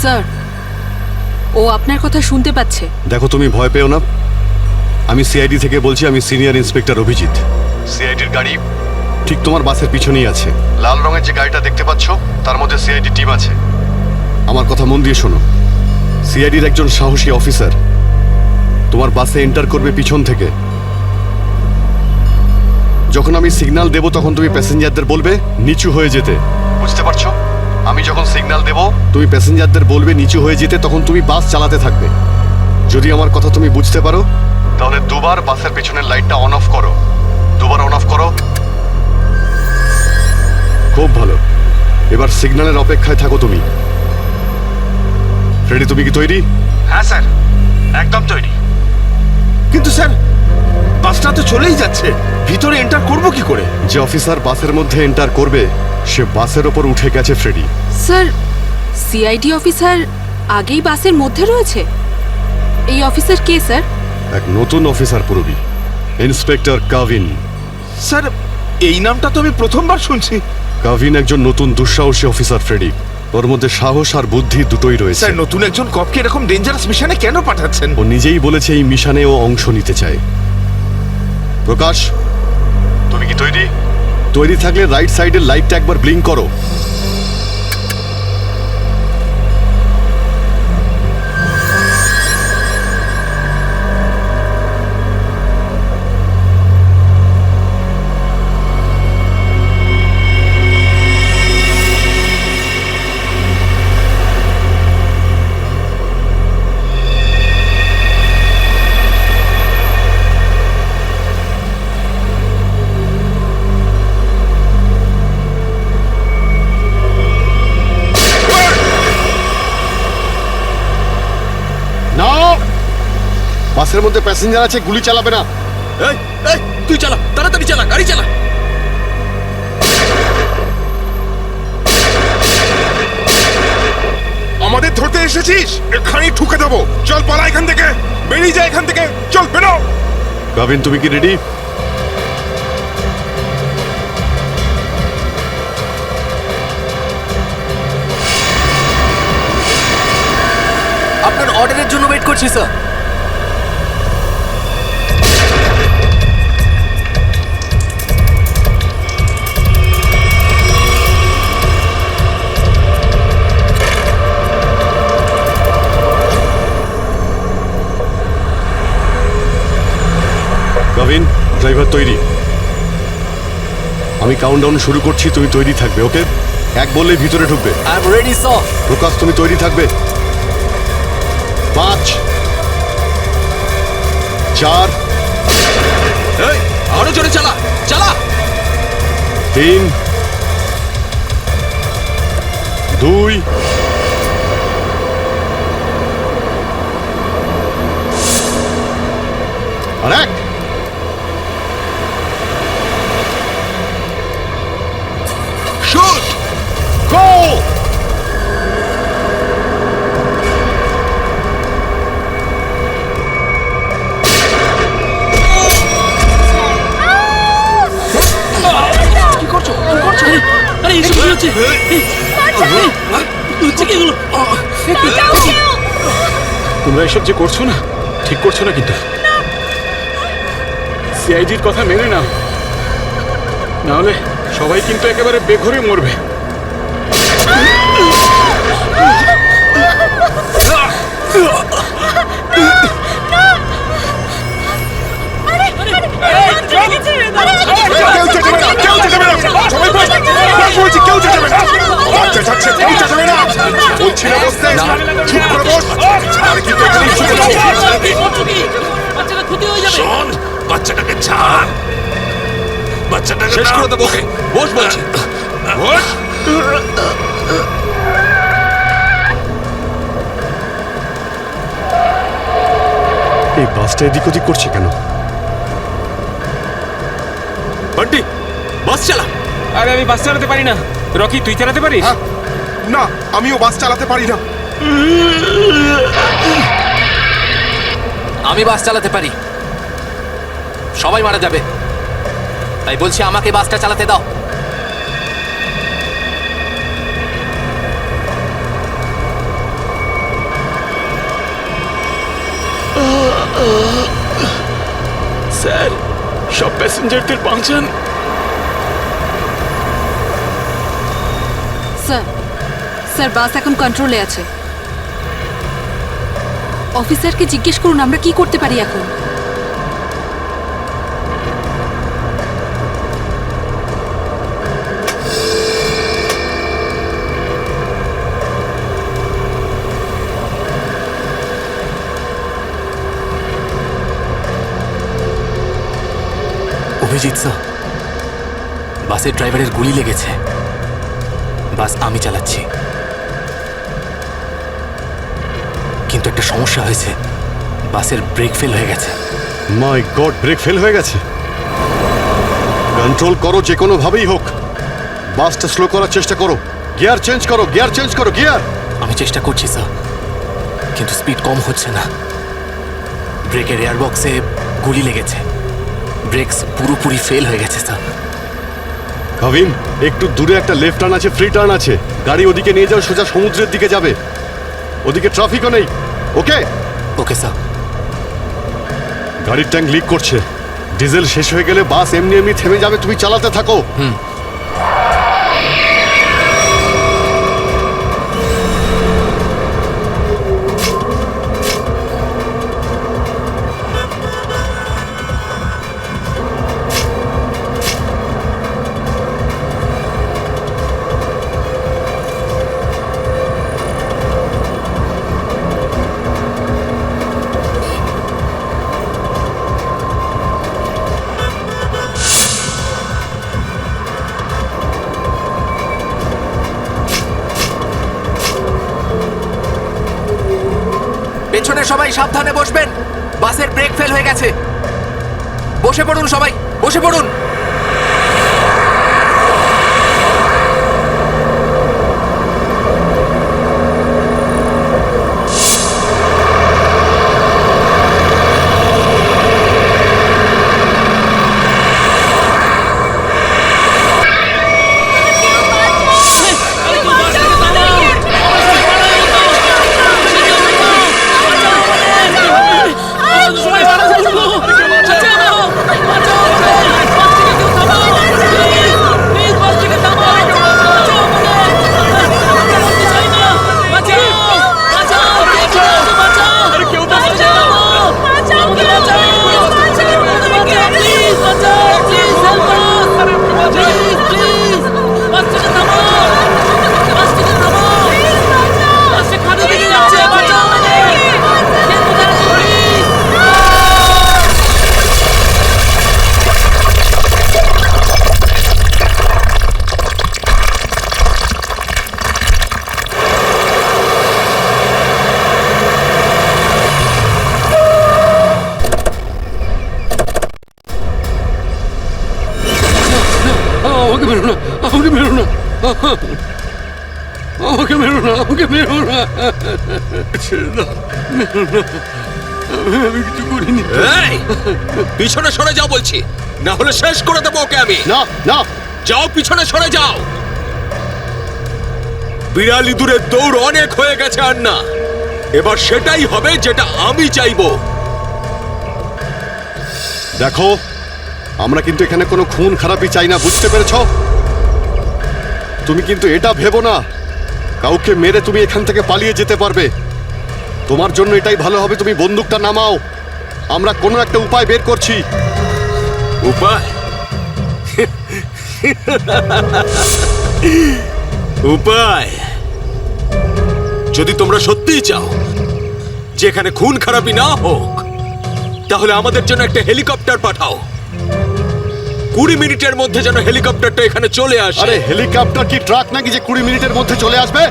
স্যার, ও আপনার কথা শুনতে পাচ্ছে। দেখো, তুমি ভয় পেও না। আমি সিআইডি থেকে বলছি, আমি সিনিয়র ইন্সপেক্টর অভিজিৎ। সিআইডির গাড়ি ঠিক তোমার বাসের পিছনেই আছে। লাল রঙের যে গাড়িটা দেখতে পাচ্ছ তার মধ্যে সিআইডি টিম আছে। আমার কথা মন দিয়ে শোনো। সিআইডির একজন সাহসী অফিসার তোমার বাসে এন্টার করবে পিছন থেকে। যখন আমি সিগন্যাল দেব তখন তুমি প্যাসেঞ্জারদের বলবে নিচু হয়ে যেতে। বুঝতে পারছো? আমি যখন সিগন্যাল দেব তুমি প্যাসেঞ্জারদের বলবে নিচু হয়ে যেতে, তখন তুমি বাস চালাতে থাকবে। যদি আমার কথা তুমি বুঝতে পারো তাহলে দুবার বাসের পিছনের লাইটটা অন অফ করো। দুবার অন অফ করো। খুব ভালো। এবার সিগন্যালের অপেক্ষায় থাকো তুমি। ফ্রেডি, তুমি কি তৈরি? হ্যাঁ স্যার, একদম তৈরি। কিন্তু স্যার, বাসটা তো চলেই যাচ্ছে, ভিতরে এন্টার করব কি করে? যে অফিসার বাসের মধ্যে এন্টার করবে সে বাসের ওপর উঠে গেছে ফ্রেডি। স্যার, সিআইডি অফিসার আগেই বাসের মধ্যে রয়েছে। এই অফিসার কে স্যার? এক নতুন অফিসার পুরবি, ইন্সপেক্টর কাভিন। স্যার, এই নামটা তো আমি প্রথমবার শুনছি। কাভিন একজন নতুন দুঃসাহসী অফিসার ফ্রেডি। ওর মধ্যে সাহস আর বুদ্ধি দুটোই রয়েছে। স্যার, নতুন একজন কপকে এরকম ডেঞ্জারাস মিশনে কেন পাঠাচ্ছেন? ও নিজেই বলেছে এই মিশনে ও অংশ নিতে চায়। প্রকাশ, তুমি কি তৈরি? তৈরি থাকলে রাইট সাইডের লাইটটা একবার ব্লিঙ্ক করো। বাসের মধ্যে প্যাসেঞ্জার আছে, গুলি চালাবে না। এই এই, তুই চালা, তাড়াতাড়ি চালা, গাড়ি চালা। আমাদের ধরতে এসেছিস? এখানেই ঠুকে দেবো। চল পালা এখান থেকে, বেরিয়ে যা এখান থেকে, চল বেরো। কাভিন, তুমি কি রেডি? আপনার অর্ডারের জন্য ওয়েট করছি স্যার। কাভিন, ড্রাইভার তৈরি। আমি কাউন্টডাউন শুরু করছি, তুমি তৈরি থাকবে। ওকে, এক বললে ভিতরে ঢুকবে। I am ready sir. Prakash, তুমি তৈরি থাকবে। 5 4 এই, আরো জোরে চালা, চালা। 3 2 আর 1। শুট, গো। হচ্ছে হচ্ছে কি এগুলো? তোমরা এসব যে করছো না, ঠিক করছো না কিন্তু। সিআইডির কথা মেনে নাও, নাহলে সবাই কিন্তু একেবারে বেঘরে মরবে। বাচ্চাটাকে ছাড়, বাচ্চাটাকে শেষ করে দেবো। বস বলছি। বস। এই বাসটা এদিক ওদিক করছে কেন? বান্টি, বাস চালা। আরে আমি বাস চালাতে পারি না। রকি, তুই চালাতে পারিস? না, আমিও বাস চালাতে পারি না। আমি বাস চালাতে পারি, সবাই মারা যাবে, তাই বলছি আমাকে বাসটা চালাতে দাও। স্যার, সব প্যাসেঞ্জারদের বাঁচান। স্যার, স্যার বাস এখন কন্ট্রোলে আছে। অফিসারকে জিজ্ঞেস করুন আমরা কি করতে পারি এখন। অভিজিৎ স্যার, বাসের ড্রাইভারের গুলি লেগেছে। বাস আমি চালাচ্ছি, কিন্তু একটা সমস্যা হয়েছে, বাসের ব্রেক ফেল হয়ে গেছে। মাই গড, ব্রেক ফেল হয়ে গেছে। কন্ট্রোল করো যে কোনো ভাবেই হোক, বাসটা স্লো করার চেষ্টা করো। গিয়ার চেঞ্জ করো, গিয়ার চেঞ্জ করো, গিয়ার। আমি চেষ্টা করছি স্যার, কিন্তু স্পিড কম হচ্ছে না। ব্রেকের এয়ার বক্সে গুলি লেগেছে, ব্রেকস পুরোপুরি ফেল হয়ে গেছে স্যার। ভাবিন, একটু দূরে একটা লেফট টার্ন আছে, ফ্রি টার্ন আছে। গাড়ি ওদিকে নিয়ে যাও, সোজা সমুদ্রের দিকে যাবে। ওদিকে ট্রাফিকও নেই। ওকে ওকে স্যার। গাড়ির ট্যাঙ্ক লিক করছে, ডিজেল শেষ হয়ে গেলে বাস এমনি এমনি থেমে যাবে। তুমি চালাতে থাকো। পেছনে সবাই সাবধানে বসবেন, বাসের ব্রেক ফেল হয়ে গেছে। বসে পড়ুন সবাই, বসে পড়ুন। আমাকে মেরো না, আমাকে মেরো না, ছেড়ে দাও, মেরো না, আমি কিছু করিনি। পিছনে সরে যাও বলছি, না হলে শেষ করে দেবো ওকে আমি। না না, যাও পিছনে সরে যাও। বিড়াল ইঁদুরের দৌড় অনেক হয়ে গেছে আর না। এবার সেটাই হবে যেটা আমি চাইবো। দেখো, আমরা কিন্তু এখানে কোনো খুন খারাপি চাই না, বুঝতে পেরেছো? তুমি কিন্তু এটা ভেবো না কাউকে মেরে তুমি এখান থেকে পালিয়ে যেতে পারবে। তোমার জন্য এটাই ভালো হবে তুমি বন্দুকটা নামাও। আমরা কোনো একটা উপায় বের করছি। উপায়? উপায়? যদি তোমরা সত্যিই চাও যে এখানে খুন খারাপি না হোক, তাহলে আমাদের জন্য একটা হেলিকপ্টার পাঠাও। 20 মিনিটের মধ্যে যেন হেলিকপ্টারটা এখানে চলে আসে। আরে হেলিকপ্টার কি ট্রাক নাকি যে 20 মিনিটের মধ্যে চলে আসবে?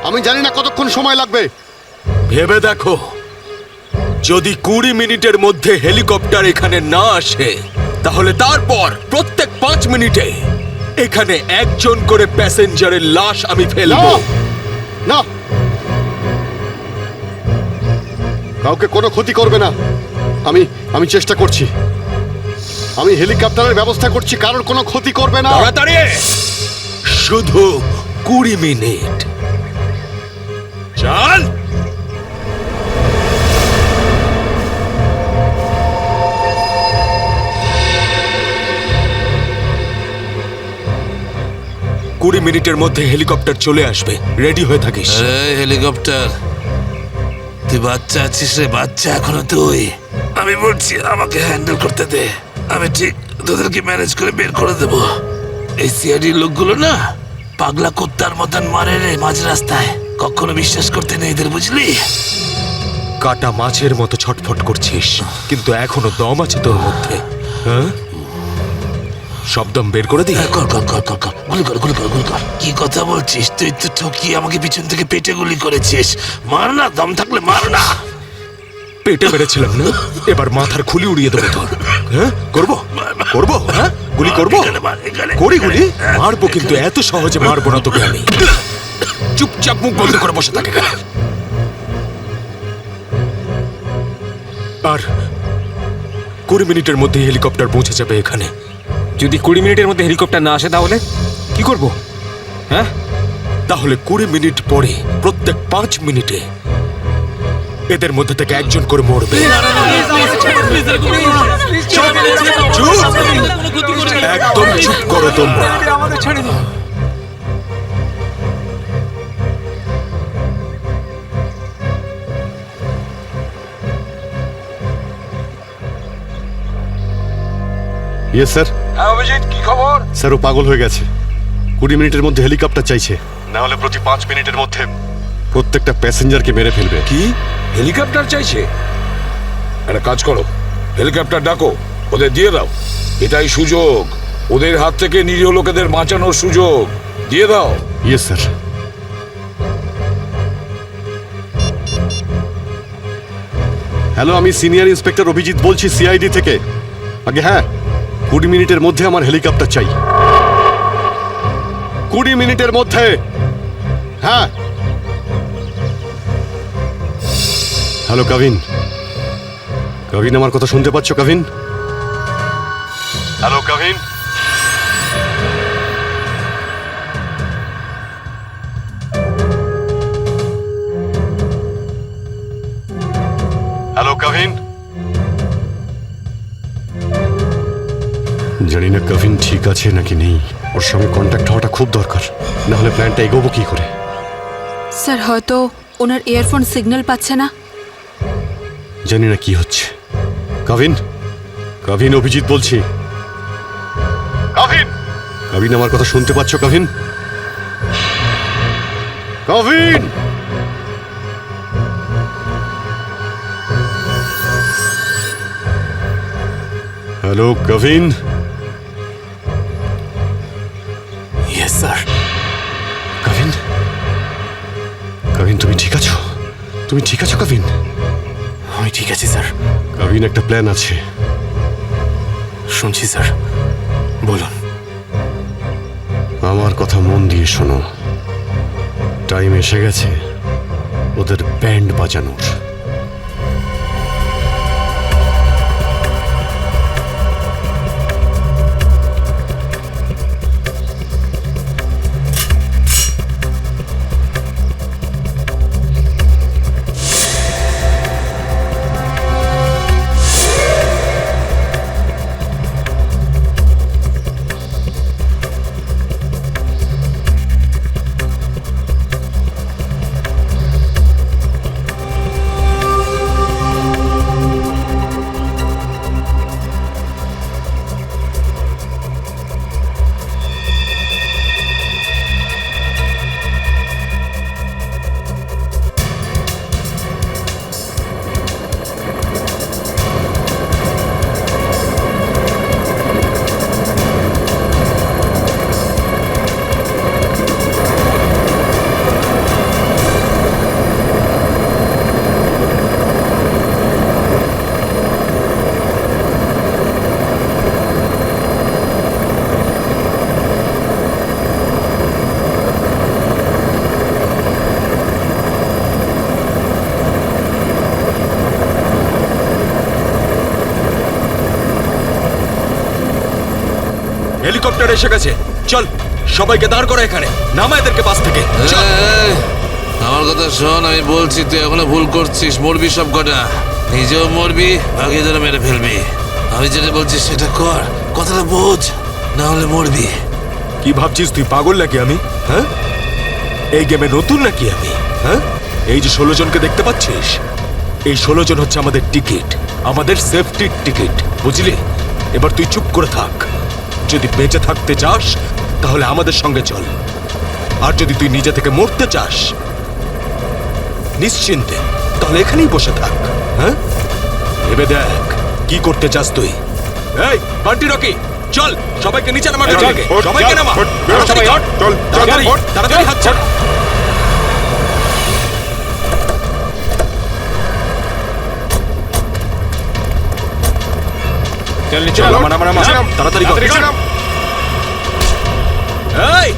আমি জানি না কতক্ষণ সময় লাগবে। ভেবে দেখো, যদি 20 মিনিটের মধ্যে হেলিকপ্টার এখানে না আসে, তাহলে তারপর প্রত্যেক 5 মিনিটে এখানে একজন করে প্যাসেঞ্জারের লাশ আমি ফেলবো। না, কাউকে কোনো ক্ষতি করবে না। আমি চেষ্টা করছি। আমি হেলিকপ্টারের ব্যবস্থা করছি, কারোর কোনো ক্ষতি করবে না। তাড়াতাড়ি, শুধু 20 মিনিট। চল। কুড়ি মিনিটের মধ্যে হেলিকপ্টার চলে আসবে, রেডি হয়ে থাকিস। হেলিকপ্টার, তুই বাচ্চা আছিস রে, বাচ্চা এখনো তুই। আমি বলছি আমাকে হ্যান্ডেল করতে দে, আমি ঠিক তোদেরকে ম্যানেজ করে বের করে দেবো। এই সিআইডির লোকগুলো না পাগলা কুত্তার মতন মারে রে মাঝ রাস্তায়, কখনো বিশ্বাস করতে নেই এদের, বুঝলি? কাটা মাছের মতো ছটফট করছিস, কিন্তু এখনো দম আছে তোর মধ্যে। হ্যাঁ, সব দম বের করে দি। কর কর কর কর কর, গুলি কর গুলি কর গুলি কর। কি কথা বলছিস? তুই তো ঠকিয়ে আমাকে পিছন থেকে পেটে গুলি করেছিস। মার না, দম থাকলে মার না। পেটে মেরেছিলাম না, এবার মাথার খুলি উড়িয়ে দেবো তোর। হ্যাঁ, করবো করবো, হ্যাঁ গুলি করবো, করি গুলি মারবো, কিন্তু এত সহজে মারবো না তোকে আমি। চুপচাপ মুখ বন্ধ করে বসে থাকে। আর 20 মিনিটের মধ্যে হেলিকপ্টার পৌঁছে যাবে এখানে। যদি 20 মিনিটের মধ্যে হেলিকপ্টার না আসে তাহলে কি করব? হ্যাঁ, তাহলে 20 মিনিট পরে প্রত্যেক 5 মিনিটে এদের মধ্যে থেকে একজন করে মরবে। একদম চুপ করো তোমরা। Yes sir. হ্যাঁ অভিজিৎ, কি খবর? স্যার, ও পাগল হয়ে গেছে। 20 মিনিটের মধ্যে হেলিকপ্টার চাইছে, না হলে প্রতি 5 মিনিটের মধ্যে প্রত্যেকটা প্যাসেঞ্জারকে মেরে ফেলবে। কি হেলিকপ্টার চাইছে? একটা কাজ করো, হেলিকপ্টার ডাকো, ওদের দিয়ে দাও। এটাই সুযোগ, ওদের হাত থেকে নিরীহ লোকেদের বাঁচানোর সুযোগ। দিয়ে দাও। Yes sir. হ্যালো, আমি সিনিয়র ইন্সপেক্টর অভিজিৎ বলছি সিআইডি থেকে। আগে হ্যাঁ, 20 মিনিটের মধ্যে আমার হেলিকপ্টার চাই। 20 মিনিটের মধ্যে। হ্যাঁ। হ্যালো কাভিন, কাভিন আমার কথা শুনতে পাচ্ছ কাভিন? হ্যালো কাভিন। হ্যালো কাভিন। জানি না কাভিন ঠিক আছে নাকি নেই, ওর সঙ্গে কন্ট্যাক্ট হওয়াটা খুব দরকার, না হলে প্ল্যানটা এগোবো কি করে। স্যার, হয়তো ওনার ইয়ারফোন সিগন্যাল পাচ্ছে না। জানি না কি হচ্ছে। কাভিন, কাভিন অভিজিৎ বলছি। কাভিন, কাভিন আমার কথা শুনতে পাচ্ছ Kavin? Kavin. Hello Kavin. Yes sir. Kavin, Kavin তুমি ঠিক আছো? তুমি ঠিক আছো কাভিন? আমি ঠিক আছি স্যার। কাভিন, একটা প্ল্যান আছে। শুনছি স্যার, বলুন। আমার কথা মন দিয়ে শোনো। টাইম এসে গেছে ওদের ব্যান্ড বাজানোর। হেলিকপ্টার এসে গেছে। চল সবাইকে দাঁড় করা এখানে, নামা এদেরকে বাস থেকে। চল। আমার কথা শোন, আমি বলছি তুই এখনো ভুল করছিস। মরবি সব কটা, নিজেও মরবি, বাকিদেরও মেরে ফেলবি। আমি যেটা বলছি সেটা কর, কথাটা বোঝ, না হলে মরবি। কি ভাবছিস তুই পাগল নাকি আমি? হ্যাঁ, এই গেমে নতুন নাকি আমি? হ্যাঁ, এই যে 16 জনকে দেখতে পাচ্ছিস, এই 16 জন হচ্ছে আমাদের টিকিট, আমাদের সেফটির টিকিট, বুঝলি? এবার তুই চুপ করে থাক। যদি বেঁচে থাকতে চাস তাহলে আমাদের সঙ্গে চল, আর যদি তুই নিজে থেকে মরতে চাস নিশ্চিন্তে, তাহলে এখানেই বসে থাক। হ্যাঁ, ভেবে দেখ কি করতে চাস তুই। এই বান্টি রকি, চল সবাইকে নিচে নামা, সবাইকে নামা, তাড়াতাড়ি হাত ছাড়। তাড়াতাড়ি এই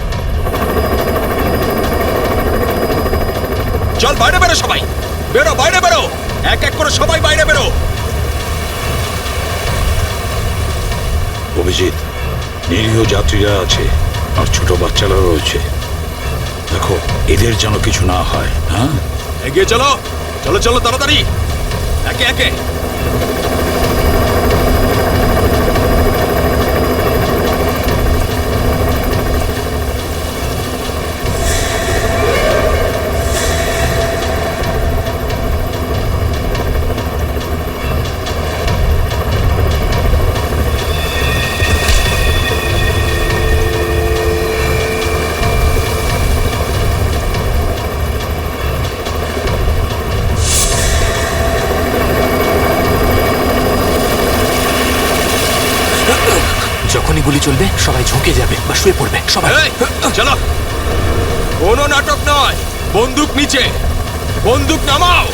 চল, বাইরে বেরো সবাই, বেরো বাইরে বেরো, এক এক করে সবাই বাইরে বেরো। অভিজিৎ, নিরীহ যাত্রীরা আছে আর ছোট বাচ্চারা রয়েছে, দেখো এদের যেন কিছু না হয়। হ্যাঁ, এগিয়ে চলো, চলো চলো তাড়াতাড়ি, একে একে। যখনই গুলি চলবে সবাই ঝুঁকে যাবে বা শুয়ে পড়বে সবাই। চলো, কোনো নাটক নয়, বন্দুক নিচে, বন্দুক নামাও।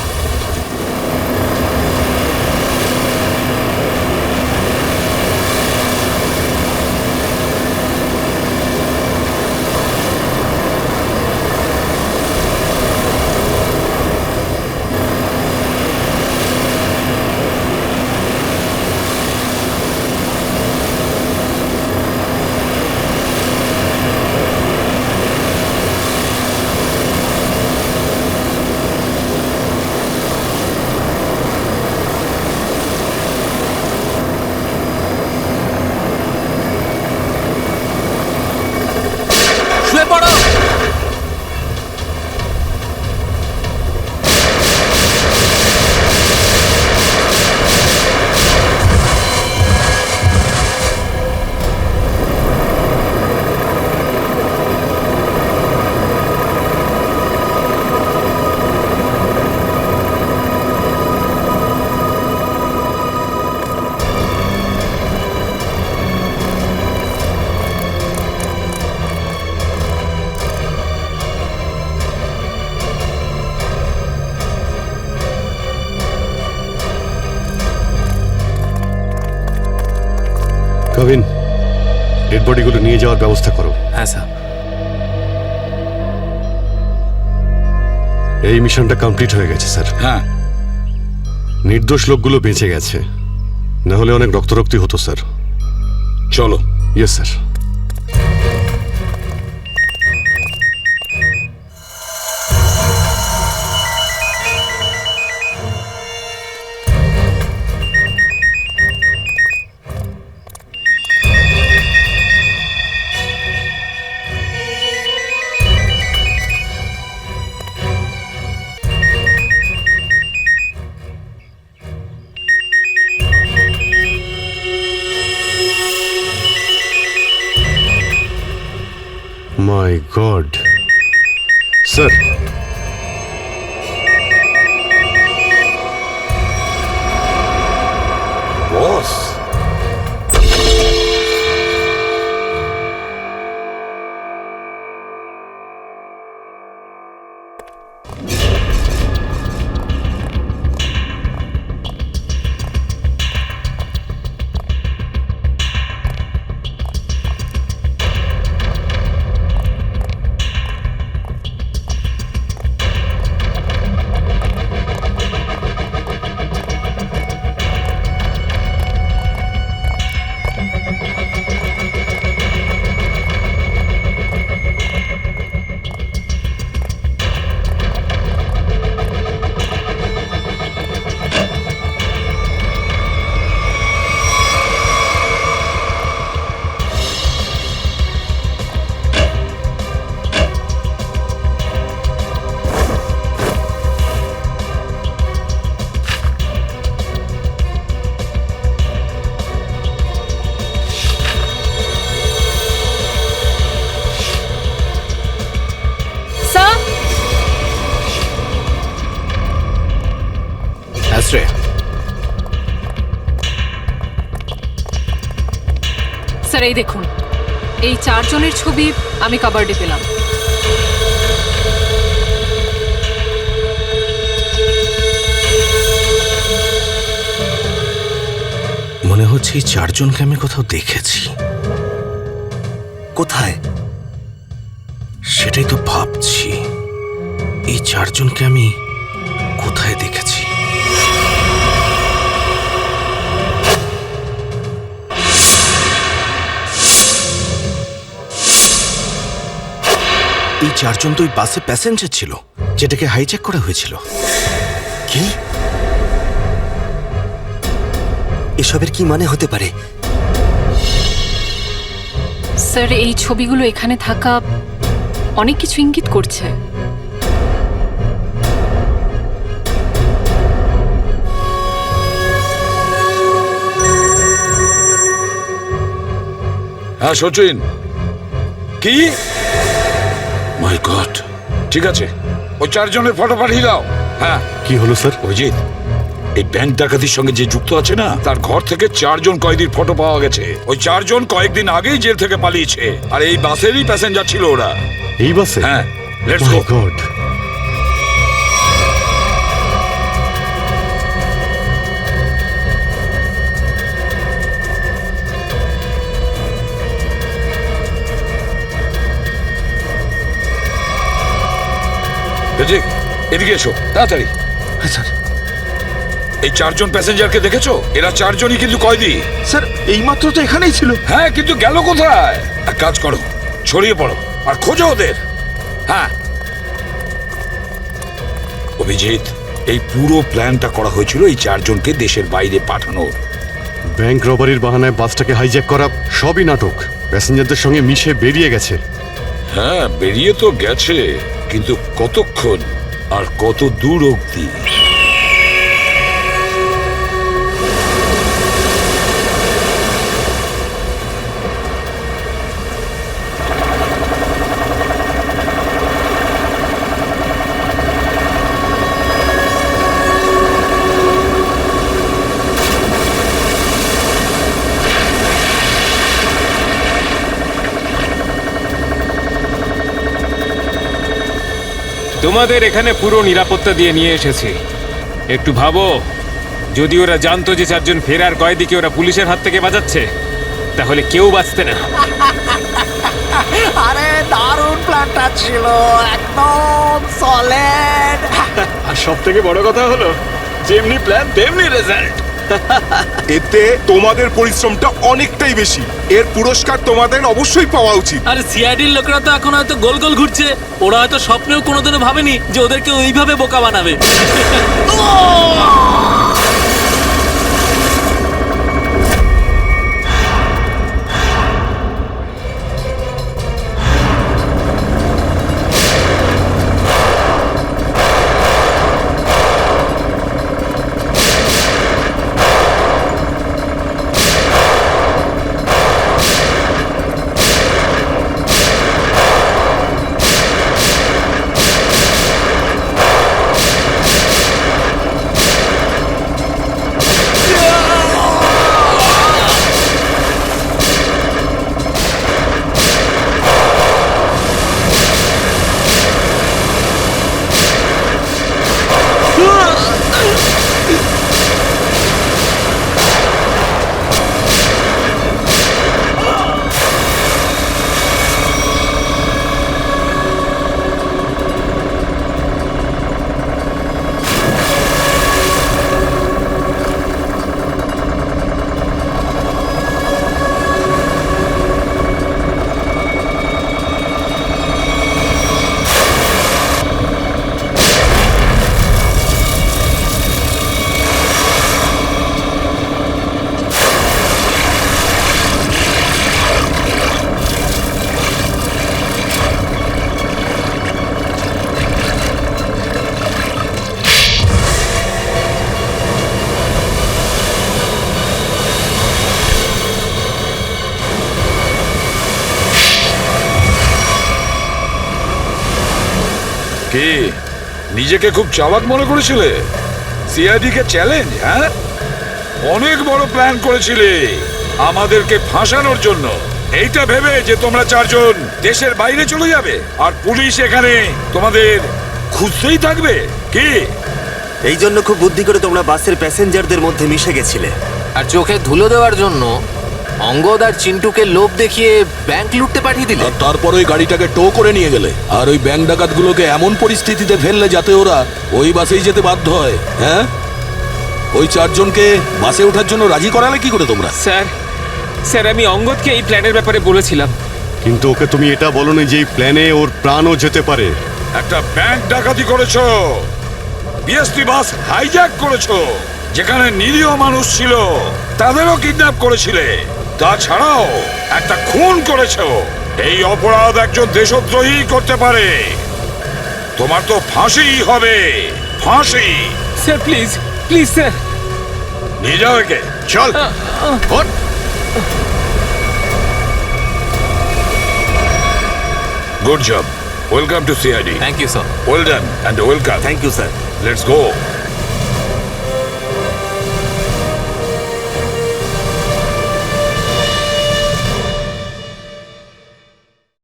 কবিন, ডেড বডিগুলো নিয়ে যাওয়ার ব্যবস্থা করো। হ্যাঁ স্যার। এই মিশনটা কমপ্লিট হয়ে গেছে স্যার। হ্যাঁ, নির্দোষ লোকগুলো বেঁচে গেছে, না হলে অনেক রক্তরক্তি হতো স্যার। চলো। Yes sir. My God, sir. Boss, sir এই দেখুন, এই 4 জনের ছবি আমি কাবার্ডে পেলাম। মনে হচ্ছে এই 4 জনকে আমি কোথাও দেখেছি। কোথায়? সেটাই তো ভাবছি, এই 4 জনকে আমি কোথায় দেখেছি। এই 4 জন তো ওই বাসে প্যাসেঞ্জার ছিল যেটাকে হাইজ্যাক করা হয়েছিল। কি? এসবের কি মানে হতে পারে? স্যার এই ছবিগুলো এখানে থাকা অনেক কিছু ইঙ্গিত করছে। হ্যাঁ সচিন, কি? মাই গড, ঠিক আছে, ওই 4 জনের ফটো পাঠিয়ে দাও। হ্যাঁ কি হলো স্যার? অজিত, এই ব্যাংক ডাকাতির সঙ্গে যে যুক্ত আছে না, তার ঘর থেকে 4 জন কয়েদির ফটো পাওয়া গেছে। ওই 4 জন কয়েকদিন আগেই জেল থেকে পালিয়েছে, আর এই বাসেরই প্যাসেঞ্জার ছিল ওরা। এই বাসে? হ্যাঁ, লেটস গো। গড, এদিকে এসো তাড়াতাড়ি। স্যার, এই 4 জন প্যাসেঞ্জারকে দেখেছো? এরা 4 জনই কিন্তু কয়েদি। স্যার এইমাত্র তো এখানেই ছিল। হ্যাঁ, কিন্তু গেল কোথায়? এক কাজ করো, ছড়িয়ে পড়ো আর খোঁজো ওদের। হ্যাঁ অভিজিৎ, এই পুরো প্ল্যানটা করা হয়েছিল এই 4 জনকে দেশের বাইরে পাঠানোর। ব্যাংক রবারির বাহানায় বাসটাকে হাইজ্যাক করা সবই নাটক। প্যাসেঞ্জারদের সঙ্গে মিশে বেরিয়ে গেছে। হ্যাঁ, বেরিয়ে তো গেছে, কিন্তু কতক্ষণ আর কত দূর অবধি? তোমাদের এখানে পুরো নিরাপত্তা দিয়ে নিয়ে এসেছি। একটু ভাবো, যদি ওরা জানতো যে 4 জন ফেরার কয়েদিকে ওরা পুলিশের হাত থেকে বাঁচাচ্ছে, তাহলে কেউ বাঁচতে না। আরে দারুণ প্ল্যানটা ছিল, একদম সলিড। আর সব থেকে বড় কথা হলো, যেমনি প্ল্যান তেমনি রেজাল্ট। এতে তোমাদের পরিশ্রমটা অনেকটাই বেশি। এর পুরস্কার তোমাদের অবশ্যই পাওয়া উচিত। আর সিআইডির লোকেরা তো এখন হয়তো গোল গোল ঘুরছে। ওরা হয়তো স্বপ্নেও কোনোদিনও ভাবেনি যে ওদেরকে ওইভাবে বোকা বানাবে। কি নিজেকে খুব চালাক মনে করেছিলে? সিআইডি কে চ্যালেঞ্জ? হ্যাঁ, অনেক বড় প্ল্যান করেছিলে আমাদেরকে ফাঁসানোর জন্য। এইটা ভেবে যে তোমরা চারজন দেশের বাইরে চলে যাবে আর পুলিশ এখানে তোমাদের খুঁজতেই থাকবে কি? এই জন্য খুব বুদ্ধি করে তোমরা বাসের প্যাসেঞ্জারদের মধ্যে মিশে গেছিলে। আর চোখে ধুলো দেওয়ার জন্য অঙ্গদ আর চিন্টুকে লোভ দেখিয়ে ব্যাংক লুটতে পাঠিয়ে দিলে। আর তারপর ওই গাড়িটাকে টো করে নিয়ে গেলে আর ওই ব্যাংক ডাকাতগুলোকে এমন পরিস্থিতিতে ফেললে যাতে ওরা ওই বাসেই যেতে বাধ্য হয়। হ্যাঁ, ওই চারজনকে বাসে ওঠার জন্য রাজি করালে কি করে তোমরা? স্যার আমি অঙ্গদকে এই প্ল্যানের ব্যাপারে বলেছিলাম, কিন্তু ওকে তুমি এটা বলনি যে এই প্ল্যানে ওর প্রাণও যেতে পারে। একটা ব্যাংক ডাকাতি করেছো, বিএসটি বাস হাইজ্যাক করেছো, যেখানে নিরীহ মানুষ ছিল তাদেরও কিডন্যাপ করেছিলে, তাছাড়াও একটা খুন করেছো। এই অপরাধ একজন দেশদ্রোহী করতে পারে। তোমার তো ফাঁসি হবে, ফাঁসি। স্যার প্লিজ প্লিজ স্যার, নিয়ে যাও একে। চল। Good job. Welcome to CID. Thank you, sir. Well done and welcome. Thank you, sir. Let's go.